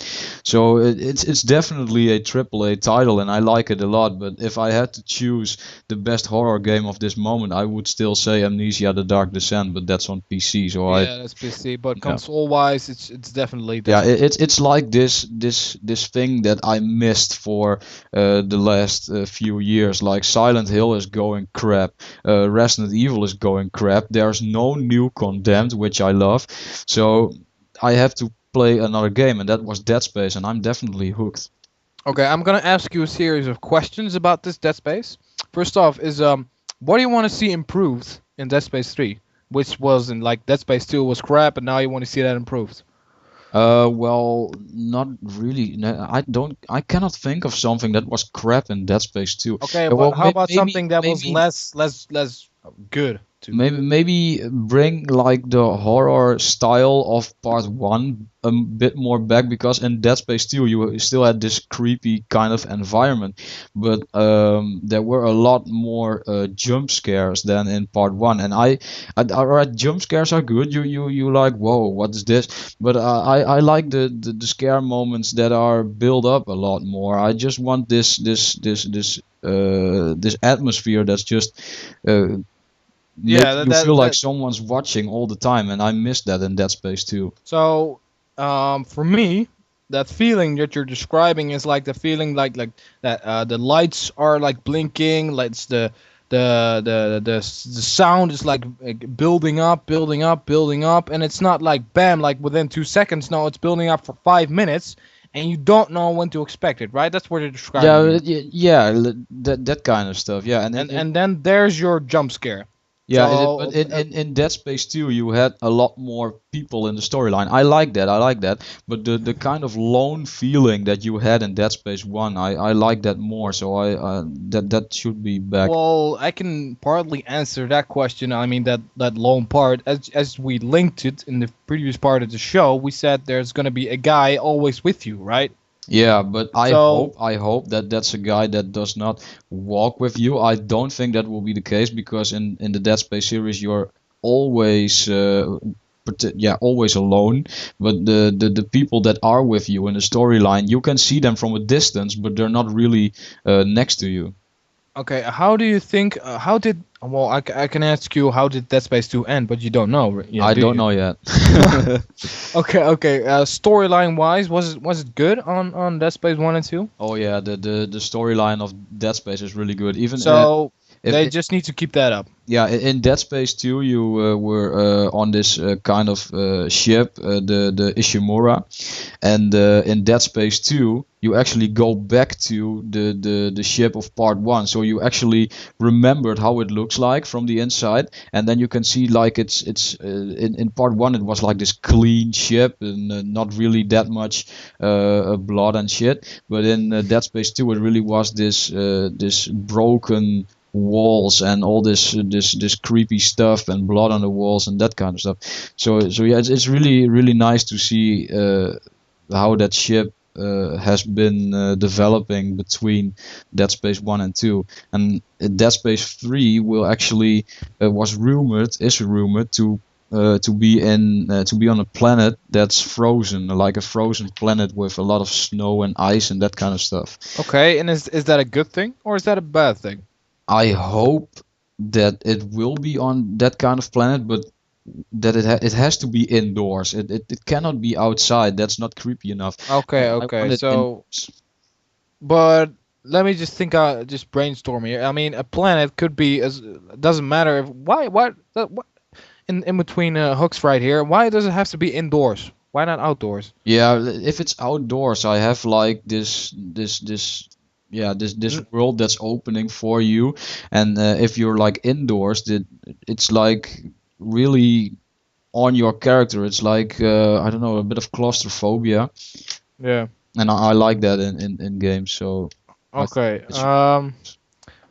So it's definitely a AAA title, and I like it a lot. But if I had to choose the best horror game of this moment, I would still say Amnesia: The Dark Descent. But that's on PC, so I Yeah, that's PC, but yeah. console-wise, it's definitely Yeah, Dead Space. it's like this thing that I missed for the last few years. Like Silent Hill is going crap, Resident Evil is going crap. There's no new Condemned, which I love, so I have to play another game, and that was Dead Space, and I'm definitely hooked. Okay, I'm gonna ask you a series of questions about this Dead Space. First off, is what do you want to see improved in Dead Space 3, which was in like Dead Space 2 was crap, and now you want to see that improved? Well, not really. No, I cannot think of something that was crap in Dead Space 2. Okay, Well, but how about maybe something that was maybe less good too? maybe bring like the horror style of part one a bit more back, because in Dead Space 2 you still had this creepy kind of environment, but there were a lot more jump scares than in part one. And alright, jump scares are good. You like, whoa, what is this? But I like the scare moments that are built up a lot more. I just want this atmosphere that's just uh, Yeah, making you feel like someone's watching all the time, and I miss that in Dead Space too. So, for me, that feeling that you're describing is like the feeling like that the lights are like blinking, like it's the sound is like building up, building up, building up, and it's not like bam, like within 2 seconds. No, it's building up for 5 minutes, and you don't know when to expect it. Right? That's what you're Yeah, describing here. that kind of stuff. Yeah, and And then there's your jump scare. yeah, but So, in Dead Space 2, you had a lot more people in the storyline. I like that. I like that. But the kind of lone feeling that you had in Dead Space 1, I like that more. So that should be back. well, I can partly answer that question. I mean that lone part, as we linked it in the previous part of the show, we said there's gonna be a guy always with you, right? Yeah, but So I hope that that's a guy that does not walk with you. I don't think that will be the case because in the Dead Space series you're always yeah, always alone. But the people that are with you in the storyline, you can see them from a distance, but they're not really next to you. okay, how do you think? How did? Well, I can ask you how did Dead Space 2 end, but you don't know yet, I do don't you? know yet. Okay, okay. Storyline wise, was it good on Dead Space 1 and 2? Oh yeah, the storyline of Dead Space is really good. Even So if they just need to keep that up. yeah, in Dead Space 2, you were on this kind of ship, the Ishimura, and in Dead Space 2, you actually go back to the ship of Part 1, so you actually remembered how it looks like from the inside, and then you can see like it's in Part 1 it was like this clean ship and not really that much blood and shit, but in Dead Space 2 it really was this broken walls and all this creepy stuff and blood on the walls and that kind of stuff. So yeah, it's really nice to see how that ship has been developing between Dead Space 1 and 2. And Dead Space 3 will actually is rumored to be on a planet that's frozen, like a frozen planet with a lot of snow and ice and that kind of stuff. Okay, and is that a good thing or is that a bad thing? I hope that it will be on that kind of planet, but that it has to be indoors. It cannot be outside. That's not creepy enough. Okay, I want okay. it So, indoors. but let me just think out, just brainstorm here. I mean, a planet could be as doesn't matter if what in between hooks right here. Why does it have to be indoors? Why not outdoors? Yeah, if it's outdoors, I have like this yeah this N- world that's opening for you, and if you're like indoors, it's like really on your character. It's like I don't know, a bit of claustrophobia, yeah. and I like that in games. So I think Okay. it should be.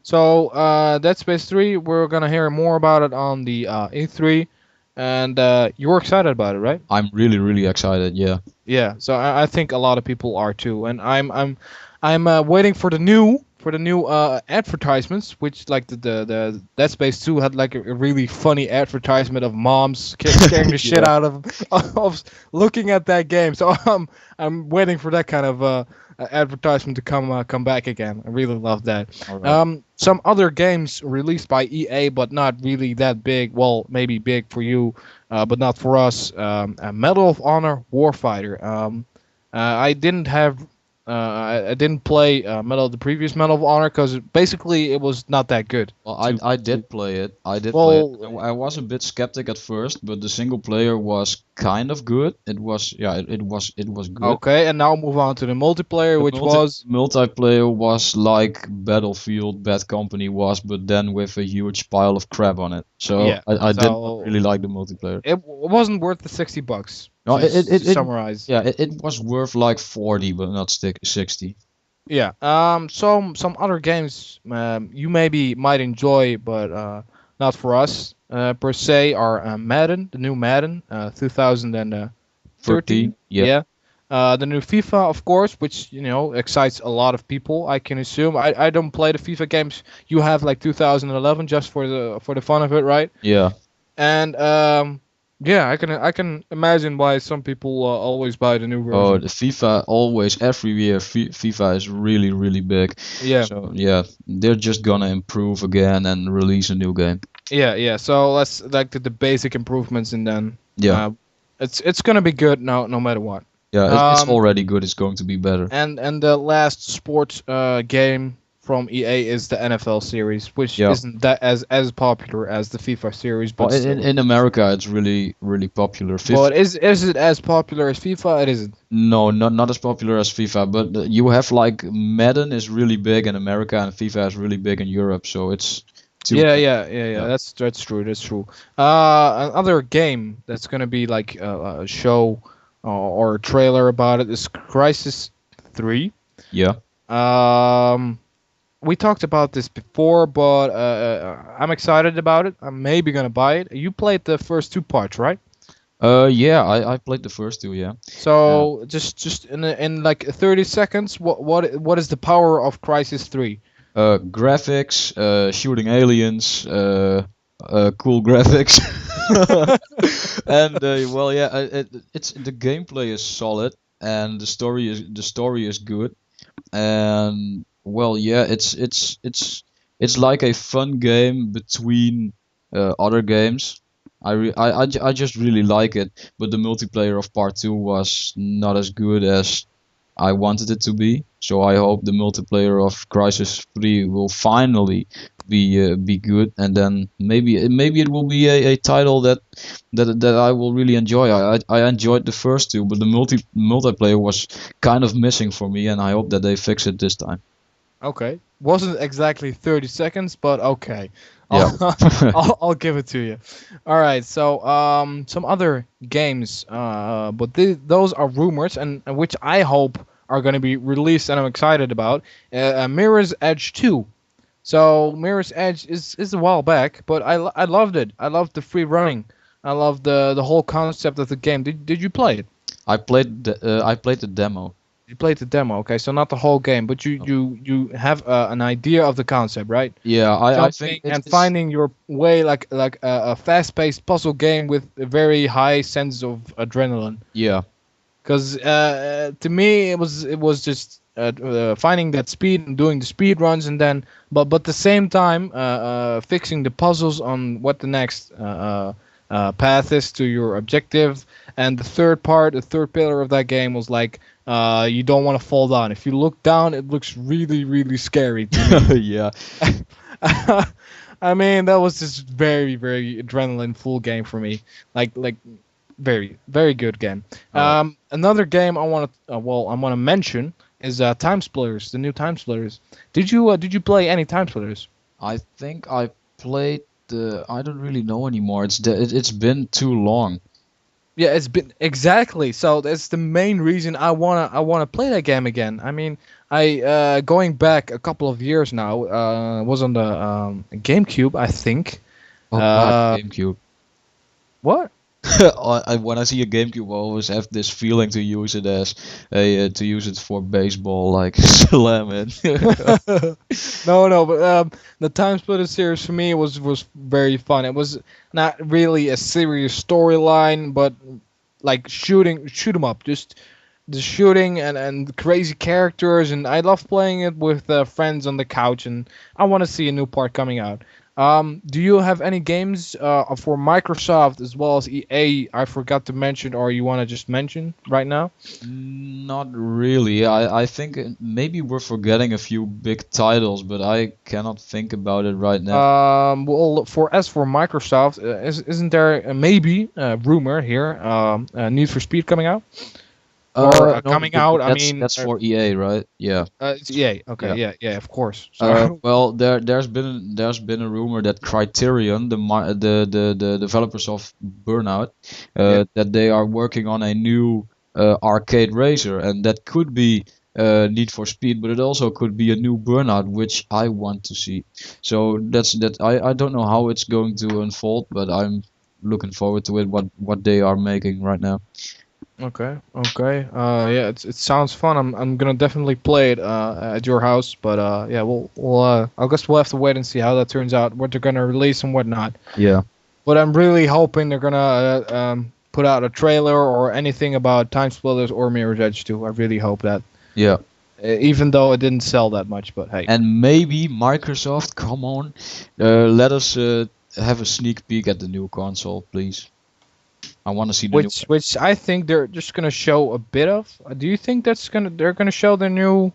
So Dead Space 3, we're gonna hear more about it on the E3, and you're excited about it, right? I'm really excited. Yeah. Yeah. So I think a lot of people are too, and I'm waiting for the new advertisements, which like the Dead Space 2 had like a really funny advertisement of moms scaring the shit Yeah. out of looking at that game. So I'm waiting for that kind of advertisement to come back again. I really love that. All right. Some other games released by EA, but not really that big. Well, maybe big for you, but not for us. Medal of Honor Warfighter. I didn't have. I didn't play the previous Medal of Honor because basically it was not that good. Well, To, I to did play it. I did play it. well, I was a bit skeptic at first, but the single player was kind of good. It was yeah, it was good. okay, and now move on to the multiplayer, The which was multiplayer was like Battlefield Bad Company was, but then with a huge pile of crap on it. So yeah. I did not really So like the multiplayer. it wasn't worth the $60. No, Just to summarize. yeah, it was worth like 40, but not 60. Yeah. Some other games you maybe might enjoy, but not for us per se are Madden, the new Madden, 2013. 13, yeah. Yeah. The new FIFA, of course, which excites a lot of people. I can assume. I don't play the FIFA games. You have like 2011 just for the fun of it, right? Yeah. And yeah, I can imagine why some people always buy the new Oh, version. the FIFA always every year FIFA is really big. Yeah. So yeah, they're just gonna improve again and release a new game. Yeah, yeah. So let's like the basic improvements, and then Yeah, uh, it's gonna be good no matter what. yeah, it's Um, already good. It's going to be better. and the last sports game from EA is the NFL series, which Yeah. isn't that as popular as the FIFA series, Well, but still. in America, it's really popular. But is it as popular as FIFA? It isn't. No, not as popular as FIFA, but you have like Madden is really big in America and FIFA is really big in Europe. So it's two. Yeah. Yeah. That's true. That's true. Another game that's gonna be like a show or a trailer about it is Crisis 3. Yeah. Um, we talked about this before, but I'm excited about it. I'm maybe gonna buy it. You played the first two parts, right? Yeah, I played the first two. Yeah. Uh, So just in like 30 seconds, what is the power of Crisis 3? graphics, shooting aliens, cool graphics, and well, yeah, it's the gameplay is solid, and the story is good, and well, yeah, it's like a fun game between other games. I just really like it, but the multiplayer of part two was not as good as I wanted it to be. So I hope the multiplayer of Crisis 3 will finally be good, and then maybe it will be a title that I will really enjoy. I enjoyed the first two, but the multiplayer was kind of missing for me, and I hope that they fix it this time. Okay. Wasn't exactly 30 seconds, but okay. Yeah. I'll I'll give it to you. All right. So some other games but those are rumors and which I hope are going to be released and I'm excited about. Mirror's Edge 2. So Mirror's Edge is a while back, but I loved it. I loved the free running. I loved the whole concept of the game. Did you play it? I played the demo. You played the demo, okay? So not the whole game, but you have an idea of the concept, right? Yeah, I think Jumping and finding your way like a fast-paced puzzle game with a very high sense of adrenaline. yeah. Because to me it was just finding that speed and doing the speed runs and then but the same time fixing the puzzles on what the next path is to your objective. And the third pillar of that game was like you don't want to fall down. If you look down, it looks really really scary to me. Yeah. I mean, that was just very, very adrenaline full game for me. Like very, very good game. Uh, Another game I want to mention is Time Splitters, the new Time Splitters. Did you play any Time Splitters? I think I played the. I don't really know anymore. It's been too long. Yeah, it's been exactly. So that's the main reason I wanna play that game again. I mean, I going back a couple of years now. Was on the GameCube, I think. Oh God, Uh, GameCube. what? When I see a GameCube, I always have this feeling to use it as to use it for baseball, like slam it. No, no, but the Time Splitter series for me was very fun. It was not really a serious storyline, but like shoot 'em up, just the shooting and crazy characters, and I love playing it with friends on the couch, and I want to see a new part coming out. Do you have any games for Microsoft as well as EA I forgot to mention, or you want to just mention right now? Not really. I think maybe we're forgetting a few big titles, but I cannot think about it right now. Well, for Microsoft, isn't there maybe a rumor here? Need for Speed coming out or No, coming but out? I that's mean, that's for EA, right? Yeah. it's EA. Okay, Yeah. yeah, yeah, of course. So, Well, there's been a rumor that Criterion, the developers of Burnout, yeah. that they are working on a new arcade racer, and that could be Need for Speed, but it also could be a new Burnout, which I want to see. So that's that. I don't know how it's going to unfold, but I'm looking forward to it. What they are making right now. Okay, okay. Yeah, it sounds fun. I'm gonna definitely play it at your house, but yeah, I guess we'll have to wait and see how that turns out, what they're gonna release and whatnot. Yeah. But I'm really hoping they're gonna put out a trailer or anything about Time Splitters or Mirror's Edge 2. I really hope that. Yeah. Even though it didn't sell that much, but hey. And maybe Microsoft, come on, let us have a sneak peek at the new console, please. I want to see the new. Which I think they're just gonna show a bit of. Do you think they're gonna show the new?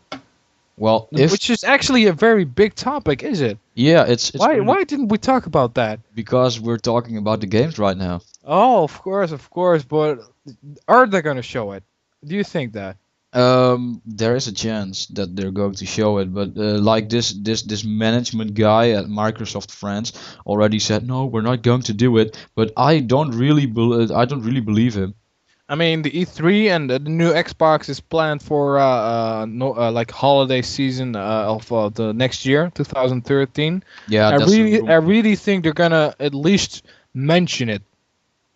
Well, if Which is actually a very big topic, is it? yeah, it's Why didn't we talk about that? because we're talking about the games right now. Oh, of course, but are they gonna show it? Do you think that? There is a chance that they're going to show it, but like this management guy at Microsoft France already said no, we're not going to do it. But I don't really believe him. I mean, the E3 and the new Xbox is planned for no like holiday season of the next year, 2013. Yeah, I that's a really rumor. I really think they're gonna at least mention it.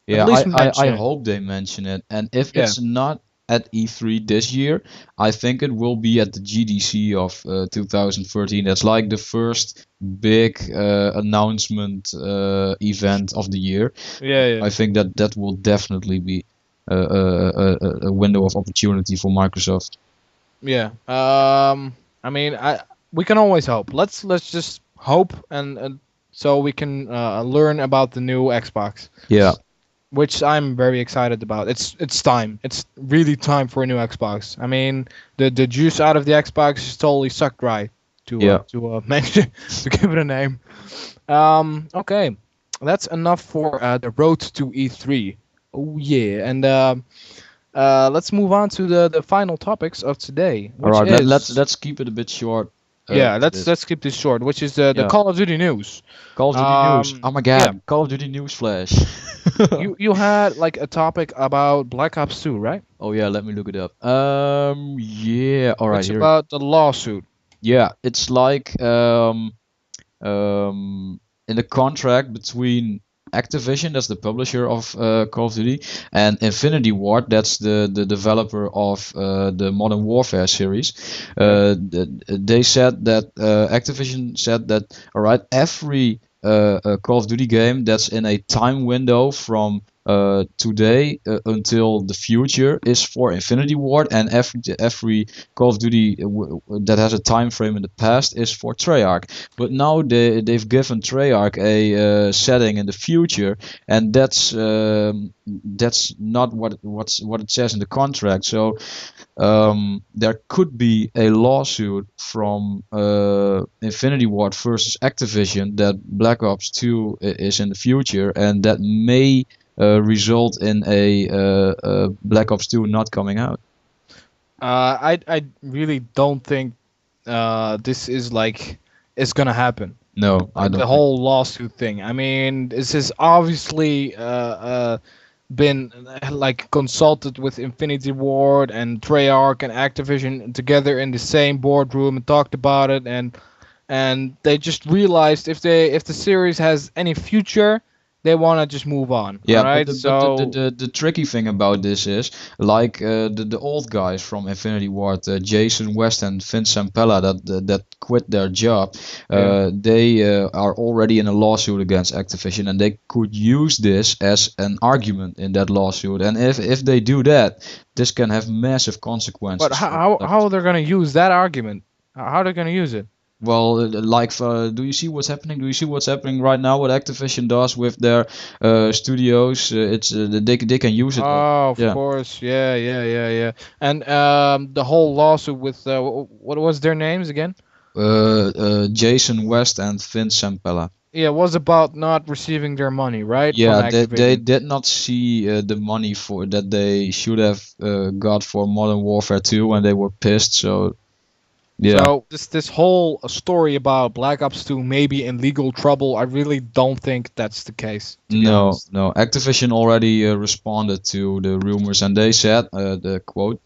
At Yeah, least I mention it. hope they mention it. And if Yeah, it's not at E3 this year, I think it will be at the GDC of 2013. That's like the first big announcement event of the year. yeah, yeah, I think that that will definitely be a window of opportunity for Microsoft. yeah. I mean, we can always hope. Let's just hope, and so we can learn about the new Xbox, Yeah, which I'm very excited about. It's time. It's really time for a new Xbox. I mean, the juice out of the Xbox is totally sucked dry. yeah. To mention to give it a name. Okay, that's enough for the road to E3. Oh yeah, and let's move on to the final topics of today, All which right, is let's keep it a bit short. yeah. With Let's this. let's keep this short, which is the Yeah, Call of Duty news. Call of Duty news. Oh my Yeah, God, Call of Duty news flash. you had like a topic about Black Ops 2, right? Oh yeah, let me look it up. Yeah. All right, It's here. about the lawsuit. Yeah, it's like in the contract between Activision, that's the publisher of Call of Duty, and Infinity Ward, that's the developer of the Modern Warfare series. Yeah. They said that Activision said that all right, every Call of Duty game that's in a time window from today until the future is for Infinity Ward, and every Call of Duty that has a time frame in the past is for Treyarch. But now they've given Treyarch a setting in the future, and that's not what it says in the contract. So there could be a lawsuit from Infinity Ward versus Activision that Black Ops 2 is in the future, and that may result in a Black Ops 2 not coming out. I really don't think this is like it's gonna happen. No, I Like the don't think. whole lawsuit thing. I mean, this has obviously been like consulted with Infinity Ward and Treyarch and Activision together in the same boardroom and talked about it, and they just realized if the series has any future, they want to just move on. All Yeah, but right, so the tricky thing about this is like the old guys from Infinity Ward, Jason West and Vince Zampella that quit their job, yeah. they are already in a lawsuit against Activision, and they could use this as an argument in that lawsuit. And if they do that, this can have massive But consequences for how they're gonna use that argument? How they're gonna use it? well, like, do you see what's happening? Do you see what's happening right now? What Activision does with their studios? It's they can use it. Oh, of Yeah. course. Yeah, yeah, yeah, yeah. And the whole lawsuit with what was their names again? Jason West and Vince Zampella. Yeah, it was about not receiving their money, right, from Yeah, they Activision. did not see the money for that they should have got for Modern Warfare 2, and they were pissed. So yeah. So this whole story about Black Ops 2 maybe in legal trouble, I really don't think that's the case, to be No, honest. no. Activision already responded to the rumors, and they said, the quote,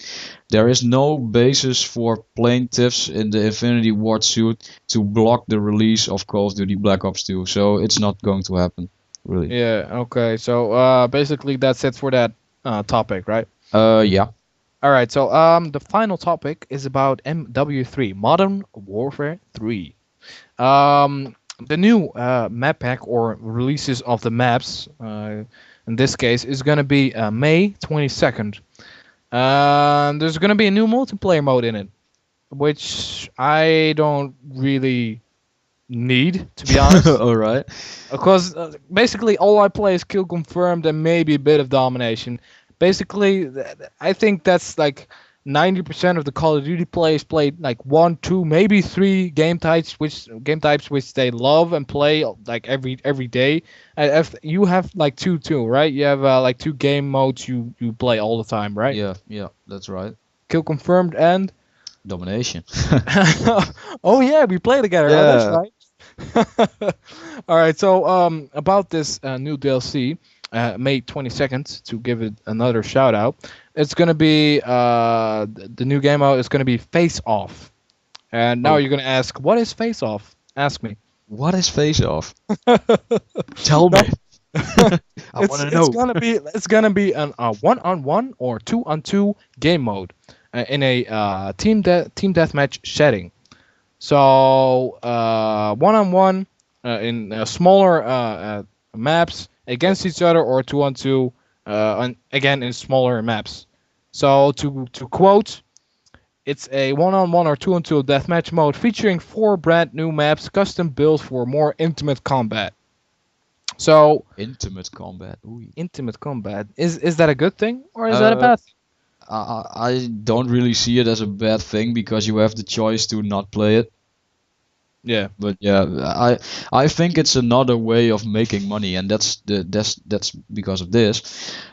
"There is no basis for plaintiffs in the Infinity Ward suit to block the release of Call of Duty Black Ops 2." So it's not going to happen, really. Yeah, okay. So basically that's it for that topic, right? Yeah. All right. So the final topic is about MW3, Modern Warfare 3. The new map pack or releases of the maps, in this case, is gonna be May 22nd. There's gonna be a new multiplayer mode in it, which I don't really need, to be honest. All right. Because basically all I play is kill confirmed and maybe a bit of domination. Basically, I think that's like 90% of the Call of Duty players play like one, two, maybe three game types which they love and play like every day. And if you have like two, right? You have like two game modes you play all the time, right? Yeah, yeah, that's right. Kill confirmed and Domination. oh yeah, we play together. Oh, that's Yeah. right. All right, so about this new DLC, May 22nd, to give it another shout out, it's gonna be the new game out is gonna be Face Off. And now Oh, you're gonna ask, what is Face Off? Ask me. what is Face Off? Tell No, me. I want to It's know. gonna be an one-on-one or two-on-two game mode in a team deathmatch setting. So one-on-one in smaller maps against each other, or two-on-two again in smaller maps. So to quote, it's a one-on-one or two-on-two deathmatch mode featuring 4 brand new maps custom built for more intimate combat. So Intimate combat. Ooh. intimate combat, is that a good thing or is that a Uh, bad thing? I don't really see it as a bad thing because you have the choice to not play it. Yeah. But yeah, I think it's another way of making money, and that's because of this.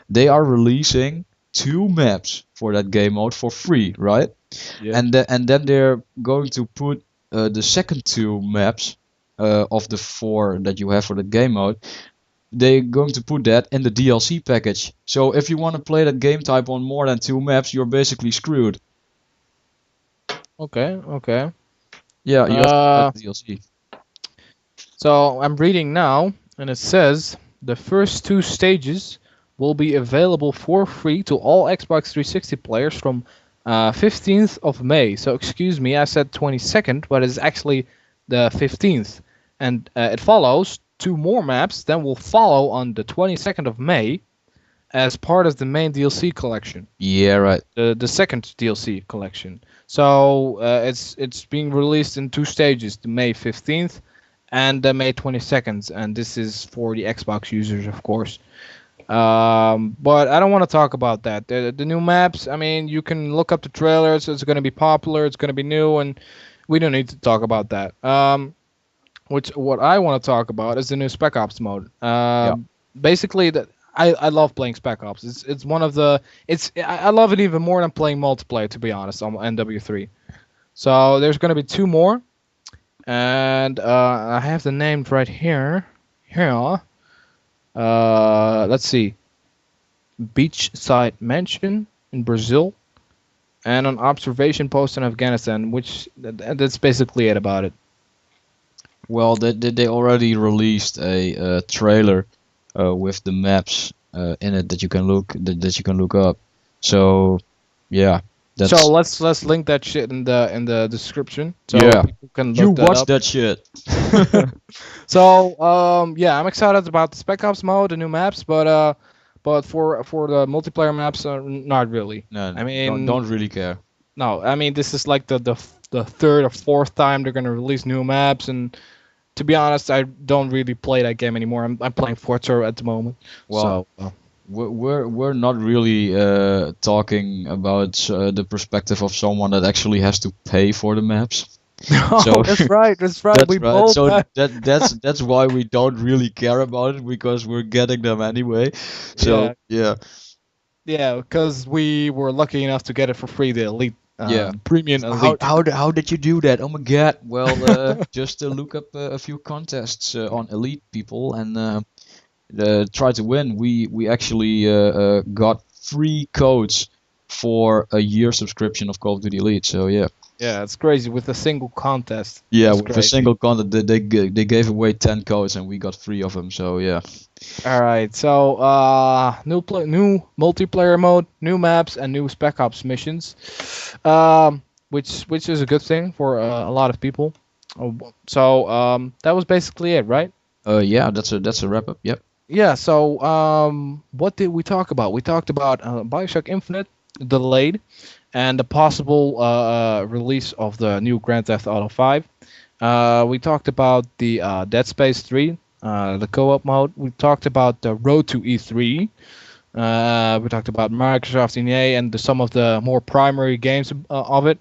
They are releasing 2 maps for that game mode for free, right? Yeah. And then they're going to put the second 2 maps of the 4 that you have for the game mode. They're going to put that in the DLC package. So if you want to play that game type on more than 2 maps, you're basically screwed. Okay. Okay. Yeah, you have to buy Uh, the DLC. so I'm reading now, and it says the first 2 stages will be available for free to all Xbox 360 players from 15th of May. So excuse me, I said 22nd, but it's actually the 15th. And it follows 2 more maps then will follow on the 22nd of May as part of the main DLC collection. Yeah, right. The second DLC collection. So it's being released in 2 stages: the May 15th and the May 22nd, and this is for the Xbox users, of course. But I don't want to talk about that. The new maps. I mean, you can look up the trailers. It's going to be popular. It's going to be new, and we don't need to talk about that. Which what I want to talk about is the new Spec Ops mode. Yeah. Basically, that I love playing Spec Ops. It's one of the I love it even more than playing multiplayer, to be honest, on MW3. So there's gonna be 2 more, and I have the names right here. Here, let's see, Beachside Mansion in Brazil, and an observation post in Afghanistan. That's basically it about it. Well, they already released a trailer with the maps in it that you can look up. So yeah, So that's let's link that shit in the description so yeah. people can You look that watch up. that shit. So yeah, I'm excited about the Spec Ops mode, the new maps, but for the multiplayer maps, not really. No, I don't mean, really care. no, I mean this is like the third or fourth time they're gonna release new maps, and to be honest, I don't really play that game anymore. I'm playing Forza at the moment, Well, so we're not really talking about the perspective of someone that actually has to pay for the maps. So no, that's right, that's right. that's We right. both So have. that's why we don't really care about it because we're getting them anyway. So Yeah, yeah, yeah, because we were lucky enough to get it for free, the elite, yeah. premium elite. How did you do that? Oh my god! Well, just look up a few contests on Elite people and try to win. We actually got free codes for a year subscription of Call of Duty Elite. So yeah, Yeah, it's crazy with a single contest. yeah. It's With a crazy. single content, they gave away 10 codes and we got 3 of them. So yeah, All right, so new multiplayer mode, new maps, and new Spec Ops missions, which is a good thing for a lot of people. So that was basically it, right? yeah. That's a wrap up. Yep. Yeah. So what did we talk about? We talked about Bioshock Infinite delayed, and the possible release of the new Grand Theft Auto 5. We talked about the Dead Space 3, the co-op mode. We talked about the road to E3. We talked about Microsoft and EA and some of the more primary games of it.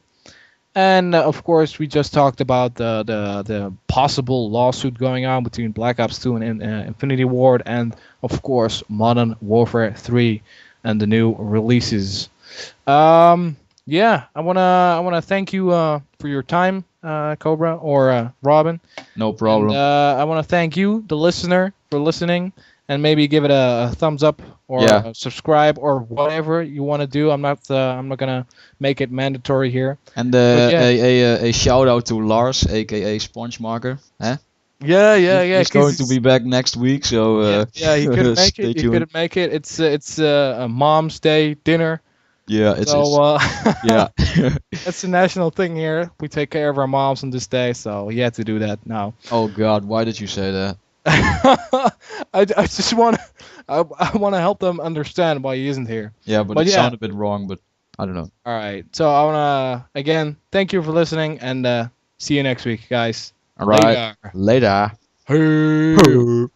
And of course, we just talked about the possible lawsuit going on between Black Ops 2 and Infinity Ward, and of course, Modern Warfare 3 and the new releases. Yeah, I wanna thank you for your time, Cobra or Robin, No and problem. I wanna thank you, the listener, for listening, and maybe give it a thumbs up or Yeah. subscribe or whatever you want to do. I'm not gonna make it mandatory here, And but yeah, a shout out to Lars, aka Sponge Marker. Huh? Yeah. He's 'Cause going to be back next week, so yeah, he couldn't make it. stay He tuned. couldn't make it. It's a Mom's Day dinner. Yeah, it's So yeah. that's a national thing here. We take care of our moms on this day, so he had to do that now. Oh God, why did you say that? I just want I want to help them understand why he isn't here. Yeah, but But it yeah, sounded a bit wrong, but I don't know. all right. So I want to again thank you for listening and see you next week, guys. All right, Later. later. Hey.